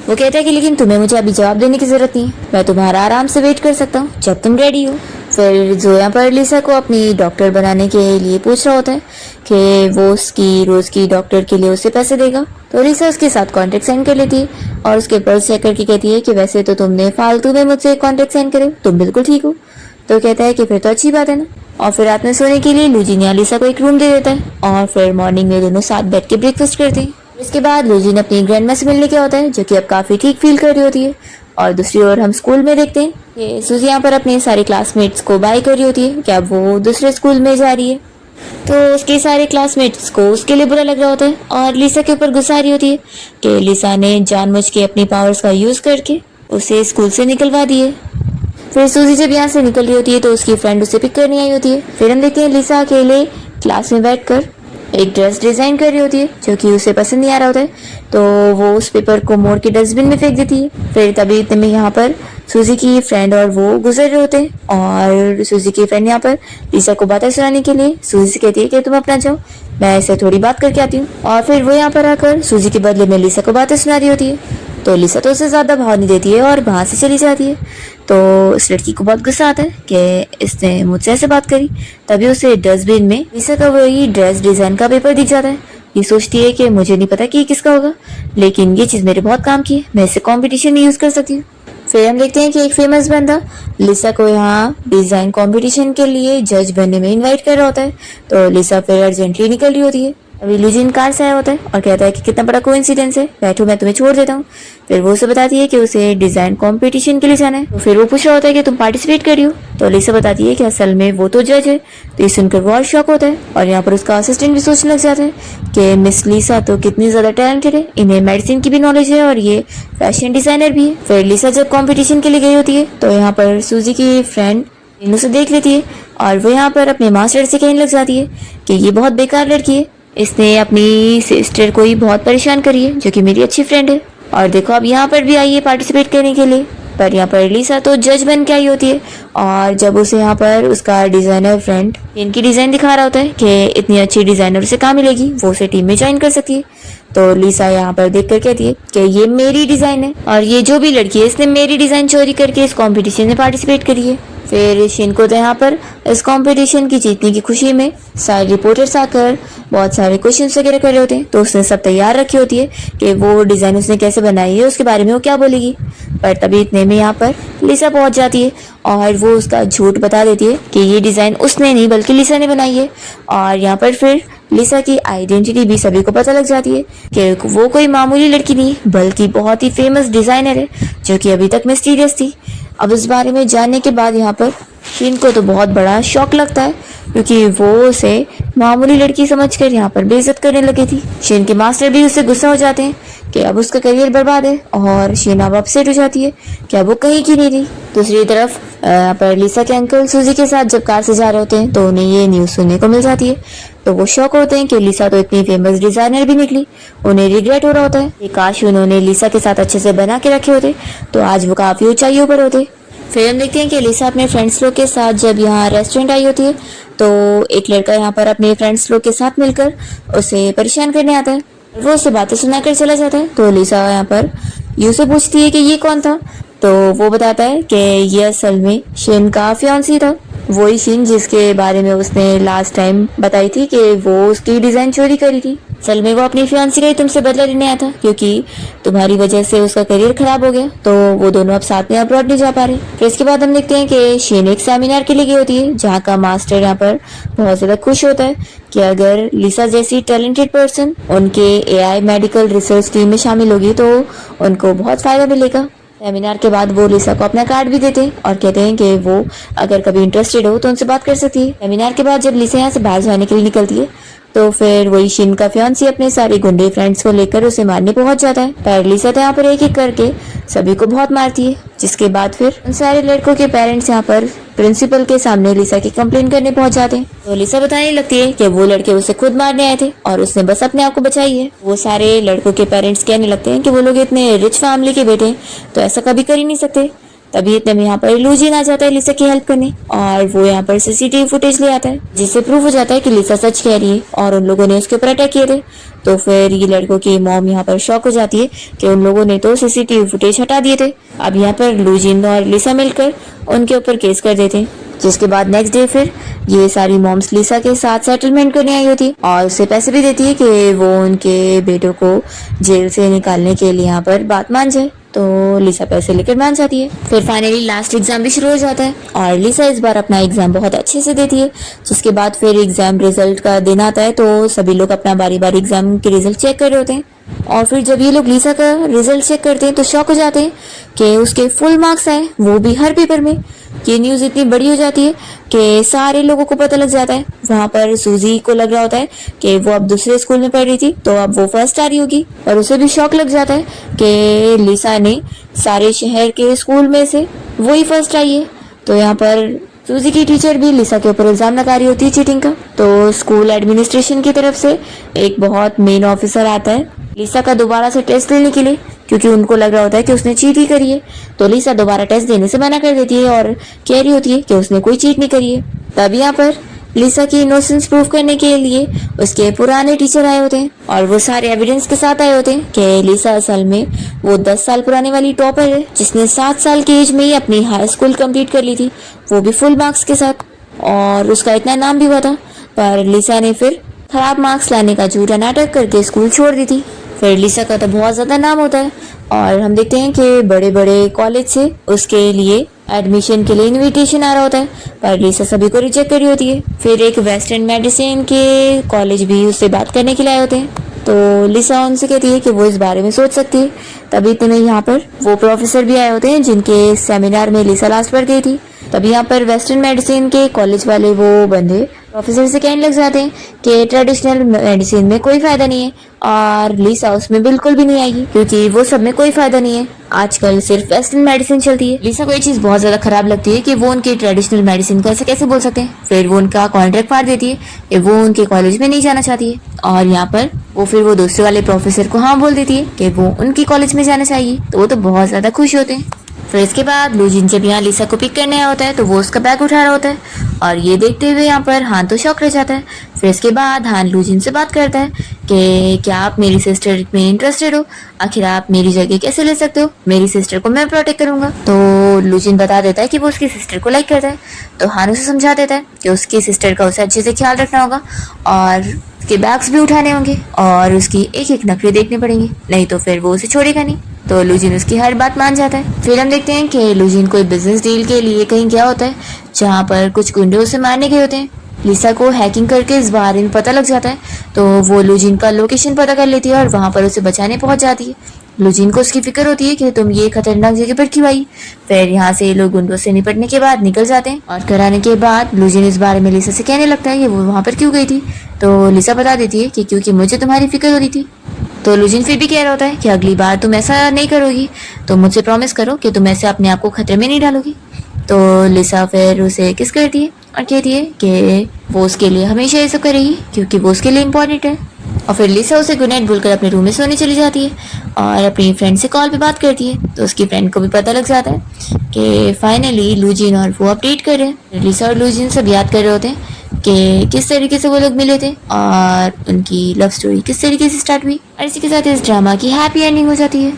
वो कहता है कि लेकिन तुम्हें मुझे अभी जवाब देने की जरूरत नहीं है, मैं तुम्हारा आराम से वेट कर सकता हूँ जब तुम रेडी हो। फिर जो यहाँ पर लिसा को अपनी डॉक्टर बनाने के लिए पूछ रहा होता है कि वो उसकी रोज की डॉक्टर के लिए उसे पैसे देगा। तो लिसा उसके साथ कॉन्टेक्ट सेंड कर लेती है और उसके पल्स चेक करके कहती है कि वैसे तो तुमने फालतू में मुझसे कॉन्टेक्ट सेंड करे, तुम बिल्कुल ठीक हो। तो कहता है कि फिर तो अच्छी बात है ना। और फिर रात में सोने के लिए लुजिन लिसा को एक रूम दे देता है और फिर मॉर्निंग में दोनों साथ बैठ के ब्रेकफास्ट करते हैं। इसके बाद लुजिन अपनी ग्रैंड माँ से मिलने के होता है जो कि अब काफी ठीक फील कर रही होती है। और दूसरी ओर हम स्कूल में देखते हैं कि सूजी यहाँ पर अपने सारे क्लासमेट्स को बाय कर रही होती है कि अब वो दूसरे स्कूल में जा रही है। तो उसके सारे क्लासमेट्स को उसके लिए बुरा लग रहा होता है और लिसा के ऊपर गुस्सा आ रही होती है कि लिसा ने जानबूझ के अपनी पावर्स का यूज़ करके उसे स्कूल से निकलवा दिए। फिर सूजी जब यहाँ से निकल रही होती है तो उसकी फ्रेंड उसे पिक करने आई होती है। फिर हम देखते हैं लिसा अकेले क्लास में बैठकर एक ड्रेस डिज़ाइन कर रही होती है जो कि उसे पसंद नहीं आ रहा होता है, तो वो उस पेपर को मोड़ के डस्टबिन में फेंक देती है। फिर तभी इतने में यहाँ पर सूजी की फ्रेंड और वो गुजर रहे होते हैं और सूजी की फ्रेंड यहाँ पर लिसा को बातें सुनाने के लिए सूजी से कहती है कि तुम अपना जाओ, मैं इससे थोड़ी बात करके आती हूँ। और फिर वो यहाँ पर आकर सूजी के बदले में लिसा को बातें सुना रही होती है। तो लिसा तो उसे ज़्यादा भाव नहीं देती है और वहाँ से चली जाती है। तो उस लड़की को बहुत गुस्सा आता है कि इसने मुझसे ऐसे बात करी। तभी उसे डस्टबिन में लिसा का वही ड्रेस डिज़ाइन का पेपर दिख जाता है। ये सोचती है कि मुझे नहीं पता कि ये किसका होगा, लेकिन ये चीज़ मेरे बहुत काम की है, मैं इसे कॉम्पिटिशन में यूज़ कर सकती हूँ। फिर हम देखते हैं कि एक फेमस बंदा लिसा को यहाँ डिज़ाइन कॉम्पिटिशन के लिए जज बनने में इन्वाइट कर रहा होता है। तो लिसा फिर अर्जेंटली निकल रही होती है। अभी लूजिन कार से आया होता है और कहता है कि कितना बड़ा कोइंसिडेंस है, बैठो मैं तुम्हें छोड़ देता हूँ। फिर वो उसे बताती है कि उसे डिज़ाइन कंपटीशन के लिए जाना है। तो फिर वो पूछ रहा होता है कि तुम पार्टिसिपेट कर रही हो। तो लिसा बताती है कि असल में वो तो जज है। तो ये सुनकर वो और शॉक होता है और यहाँ पर उसका असिस्टेंट भी सोचने लग जाता है कि मिस लिसा तो कितनी ज़्यादा टैलेंटेड है, इन्हें मेडिसिन की भी नॉलेज है और ये फैशन डिज़ाइनर भी है। फिर लिसा जब कॉम्पिटिशन के लिए गई होती है तो यहाँ पर सूजी की फ्रेंड इन से देख लेती है और वो यहाँ पर अपने मास्टर से कहने लग जाती है कि ये बहुत बेकार लड़की है, इसने अपनी सिस्टर को ही बहुत परेशान करी है जो कि मेरी अच्छी फ्रेंड है, और देखो अब यहाँ पर भी आई है पार्टिसिपेट करने के लिए। पर यहाँ पर लिसा तो जज बन के आई होती है और जब उसे यहाँ पर उसका डिज़ाइनर फ्रेंड इनकी डिज़ाइन दिखा रहा होता है कि इतनी अच्छी डिज़ाइनर उसे कहाँ मिलेगी, वो उसे टीम में ज्वाइन कर सकती है। तो लिसा यहाँ पर देख कर कहती है कि ये मेरी डिज़ाइन है और ये जो भी लड़की है इसने मेरी डिज़ाइन चोरी करके इस कॉम्पिटिशन में पार्टिसिपेट करी है। फिर शिन को तो यहाँ पर इस कंपटीशन की जीतने की खुशी में सारे रिपोर्टर्स आकर बहुत सारे क्वेश्चंस वगैरह कर रहे होते हैं। तो उसने सब तैयार रखी होती है कि वो डिज़ाइन उसने कैसे बनाई है उसके बारे में वो क्या बोलेगी। पर तभी इतने में यहाँ पर लिसा पहुँच जाती है और वो उसका झूठ बता देती है कि ये डिज़ाइन उसने नहीं बल्कि लिसा ने बनाई है। और यहाँ पर फिर लिसा की आइडेंटिटी भी सभी को पता लग जाती है कि वो कोई मामूली लड़की नहीं बल्कि बहुत ही फेमस डिज़ाइनर है जो कि अभी तक मिस्टीरियस थी। अब इस बारे में जानने के बाद यहाँ पर शिन को तो बहुत बड़ा शॉक लगता है क्योंकि वो उसे मामूली लड़की समझकर यहाँ पर बेइज्जत करने लगी थी। शिन के मास्टर भी उससे गुस्सा हो जाते हैं कि अब उसका करियर बर्बाद है और शिन अब अपसेट हो जाती है कि अब वो कहीं की नहीं रही। दूसरी तरफ यहाँ पर लिसा के अंकल सूजी के साथ जब कार से जा रहे होते हैं तो उन्हें ये न्यूज़ सुनने को मिल जाती है। तो वो शौक होते हैं कि लिसा तो इतनी फेमस डिज़ाइनर भी निकली। उन्हें रिग्रेट हो रहा होता है कि काश उन्होंने लिसा के साथ अच्छे से बना के रखे होते तो आज वो काफ़ी ऊंचाइयों पर होते। फिर हम देखते हैं कि लिसा अपने फ्रेंड्स लोग के साथ जब यहाँ रेस्टोरेंट आई होती है तो एक लड़का यहाँ पर अपने फ्रेंड्स लोग के साथ मिलकर उसे परेशान करने आता है। वो उससे बातें सुनाकर चला जाता है। तो लिसा यहाँ पर यू से पूछती है कि ये कौन था। तो वो बताता है कि ये असल में शिन का फियांसी था, वही शिन जिसके बारे में उसने लास्ट टाइम बताई थी कि वो उसकी डिज़ाइन चोरी करी थी। असल में वो अपनी फियांसी का ही तुमसे बदला लेने आया था क्योंकि तुम्हारी वजह से उसका करियर खराब हो गया, तो वो दोनों अब साथ में अब्रॉड नहीं जा पा रहे। फिर इसके बाद हम देखते हैं कि शिन एक सेमिनार के लिए गई होती है जहाँ का मास्टर यहाँ पर बहुत ज़्यादा खुश होता है कि अगर लिसा जैसी टैलेंटेड पर्सन उनके AI मेडिकल रिसर्च टीम में शामिल होगी तो उनको बहुत फ़ायदा मिलेगा। सेमिनार के बाद वो लिसा को अपना कार्ड भी देते हैं और कहते हैं कि वो अगर कभी इंटरेस्टेड हो तो उनसे बात कर सकती है। सेमिनार के बाद जब लिसा यहाँ से बाहर जाने के लिए निकलती है तो फिर वही शिन का फियांसी अपने सारे गुंडे फ्रेंड्स को लेकर उसे मारने पहुंच जाता है। पर लिसा तो यहाँ पर एक एक करके सभी को बहुत मारती है, जिसके बाद फिर उन सारे लड़कों के पेरेंट्स यहाँ पर प्रिंसिपल के सामने लिसा की कंप्लेंट करने पहुंच जाते हैं। तो लिसा बताने लगती है कि वो लड़के उसे खुद मारने आए थे और उसने बस अपने आप को बचाई है। वो सारे लड़कों के पेरेंट्स कहने लगते हैं कि वो लोग इतने रिच फैमिली के बेटे तो ऐसा कभी कर ही नहीं सकते। तभी इतने में यहाँ पर लूजिन आ जाता है लिसा की हेल्प करने और वो यहाँ पर CCTV फुटेज ले आता है जिससे प्रूव हो जाता है कि लिसा सच कह रही है और उन लोगों ने उसके ऊपर अटैक किए थे। तो फिर ये लड़कों की मॉम यहाँ पर शॉक हो जाती है कि उन लोगों ने तो CCTV फुटेज हटा दिए थे। अब यहाँ पर लूजिन और लिसा मिलकर उनके ऊपर केस कर देते हैं, जिसके बाद नेक्स्ट डे फिर ये सारी मॉम्स लिसा के साथ सेटलमेंट करने आई होती है और उसे पैसे भी देती है कि वो उनके बेटों को जेल से निकालने के लिए यहाँ पर बात मान जाए। तो लिसा पैसे लेकर मान जाती है। फिर फाइनली लास्ट एग्जाम भी शुरू हो जाता है और लिसा इस बार अपना एग्जाम बहुत अच्छे से देती है। जिसके बाद फिर एग्जाम रिजल्ट का दिन आता है तो सभी लोग अपना बारी बारी एग्जाम के रिजल्ट चेक कर रहे होते हैं। और फिर जब ये लोग लिसा का रिजल्ट चेक करते हैं तो शॉक हो जाते हैं कि उसके फुल मार्क्स आए, वो भी हर पेपर में। ये न्यूज़ इतनी बड़ी हो जाती है कि सारे लोगों को पता लग जाता है। वहाँ पर सूजी को लग रहा होता है कि वो अब दूसरे स्कूल में पढ़ रही थी तो अब वो फर्स्ट आ रही होगी, और उसे भी शौक लग जाता है कि लिसा ने सारे शहर के स्कूल में से वही फर्स्ट आई है। तो यहाँ पर सूजी की टीचर भी लिसा के ऊपर इल्जाम लगा रही होती है चीटिंग का। तो स्कूल एडमिनिस्ट्रेशन की तरफ से एक बहुत मेन ऑफिसर आता है लिसा का दोबारा से टेस्ट लेने के लिए, क्योंकि उनको लग रहा होता है कि उसने चीट ही करी है। तो लिसा दोबारा टेस्ट देने से मना कर देती है और कह रही होती है कि उसने कोई चीट नहीं करी है। तब यहाँ पर लिसा की इनोसेंस प्रूव करने के लिए उसके पुराने टीचर आए होते हैं और वो सारे एविडेंस के साथ आए होते हैं कि लिसा असल में वो 10 साल पुराने वाली टॉपर है जिसने 7 साल की एज में ही अपनी हाई स्कूल कंप्लीट कर ली थी, वो भी फुल मार्क्स के साथ। और उसका इतना नाम भी हुआ था, पर लिसा ने फिर खराब मार्क्स लाने का झूठा नाटक करके स्कूल छोड़ दी थी। फिर लिसा का तो बहुत ज़्यादा नाम होता है और हम देखते हैं कि बड़े बड़े कॉलेज से उसके लिए एडमिशन के लिए इनविटेशन आ रहा होता है, पर लिसा सभी को रिजेक्ट कर रही होती है। फिर एक वेस्टर्न मेडिसिन के कॉलेज भी उससे बात करने के लिए आए होते हैं, तो लिसा उनसे कहती है कि वो इस बारे में सोच सकती है। तभी इतने में यहाँ पर वो प्रोफेसर भी आए होते हैं जिनके सेमिनार में लिसा लास्ट बार गई थी। तभी यहाँ पर वेस्टर्न मेडिसिन के कॉलेज वाले वो बंदे प्रोफेसर से कहने लग जाते हैं कि ट्रेडिशनल मेडिसिन में कोई फायदा नहीं है और लिसा उसमें बिल्कुल भी नहीं आएगी, क्योंकि वो सब में कोई फायदा नहीं है, आजकल सिर्फ वेस्टर्न मेडिसिन चलती है। लिसा को ये चीज बहुत ज्यादा खराब लगती है कि वो उनके ट्रेडिशनल मेडिसिन को ऐसे कैसे बोल सकते हैं। फिर वो उनका कॉन्ट्रैक्ट फाड़ देती है कि वो उनके कॉलेज में नहीं जाना चाहती है, और यहाँ पर वो फिर वो दूसरे वाले प्रोफेसर को हाँ बोल देती है कि वो उनकी कॉलेज में जाना चाहिए। तो वो तो बहुत ज्यादा खुश होते हैं। फिर इसके बाद लूजिन जब यहाँ लिसा को पिक करने आया होता है तो वो उसका बैग उठा रहा होता है और ये देखते हुए यहाँ पर हान तो शॉक रह जाता है। फिर इसके बाद हान लूजिन से बात करता है कि क्या आप मेरी सिस्टर में इंटरेस्टेड हो, आखिर आप मेरी जगह कैसे ले सकते हो, मेरी सिस्टर को मैं प्रोटेक्ट करूंगा। तो लूजिन बता देता है कि वो उसकी सिस्टर को लाइक करता है। तो हान उसे समझा देता है कि उसकी सिस्टर का उसे अच्छे से ख्याल रखना होगा और उसके बैग्स भी उठाने होंगे और उसकी एक एक नखरे देखने पड़ेंगे, नहीं तो फिर वो उसे छोड़ेगा नहीं। तो लूजिन उसकी हर बात मान जाता है। फिर हम देखते हैं कि लूजिन कोई बिजनेस डील के लिए कहीं गया होता है जहाँ पर कुछ गुंडे उसे मारने गए होते हैं। लिसा को हैकिंग करके इस बारे में पता लग जाता है, तो वो लूजिन का लोकेशन पता कर लेती है और वहाँ पर उसे बचाने पहुंच जाती है। लूजिन को उसकी फिक्र होती है कि तुम ये खतरनाक जगह पर क्यों आई। फिर यहाँ से लोग गुंडों से निपटने के बाद निकल जाते हैं और कराने के बाद लूजिन इस बारे में लिसा से कहने लगता है कि वो वहाँ पर क्यों गई थी। तो लिसा बता देती है कि क्योंकि मुझे तुम्हारी फिक्र हो रही थी। तो लूजिन फिर भी कह रहा होता है कि अगली बार तुम ऐसा नहीं करोगी, तो मुझसे प्रॉमिस करो कि तुम ऐसे अपने आप को खतरे में नहीं डालोगी। तो लिसा फिर उसे किस करती है और कहती है कि वो उसके लिए हमेशा ये सब करेगी क्योंकि वो उसके लिए इम्पोर्टेंट है। और फिर लिसा उसे गुड नाइट बोलकर अपने रूम में सोने चली जाती है और अपनी फ्रेंड से कॉल पे बात करती है। तो उसकी फ्रेंड को भी पता लग जाता है कि फाइनली लूजिन और वो अपडेट कर रहे हैं। लिसा और लूजिन सब याद कर रहे होते हैं कि किस तरीके से वो लोग मिले थे और उनकी लव स्टोरी किस तरीके से स्टार्ट हुई, और इसी के साथ इस ड्रामा की हैप्पी एंडिंग हो जाती है।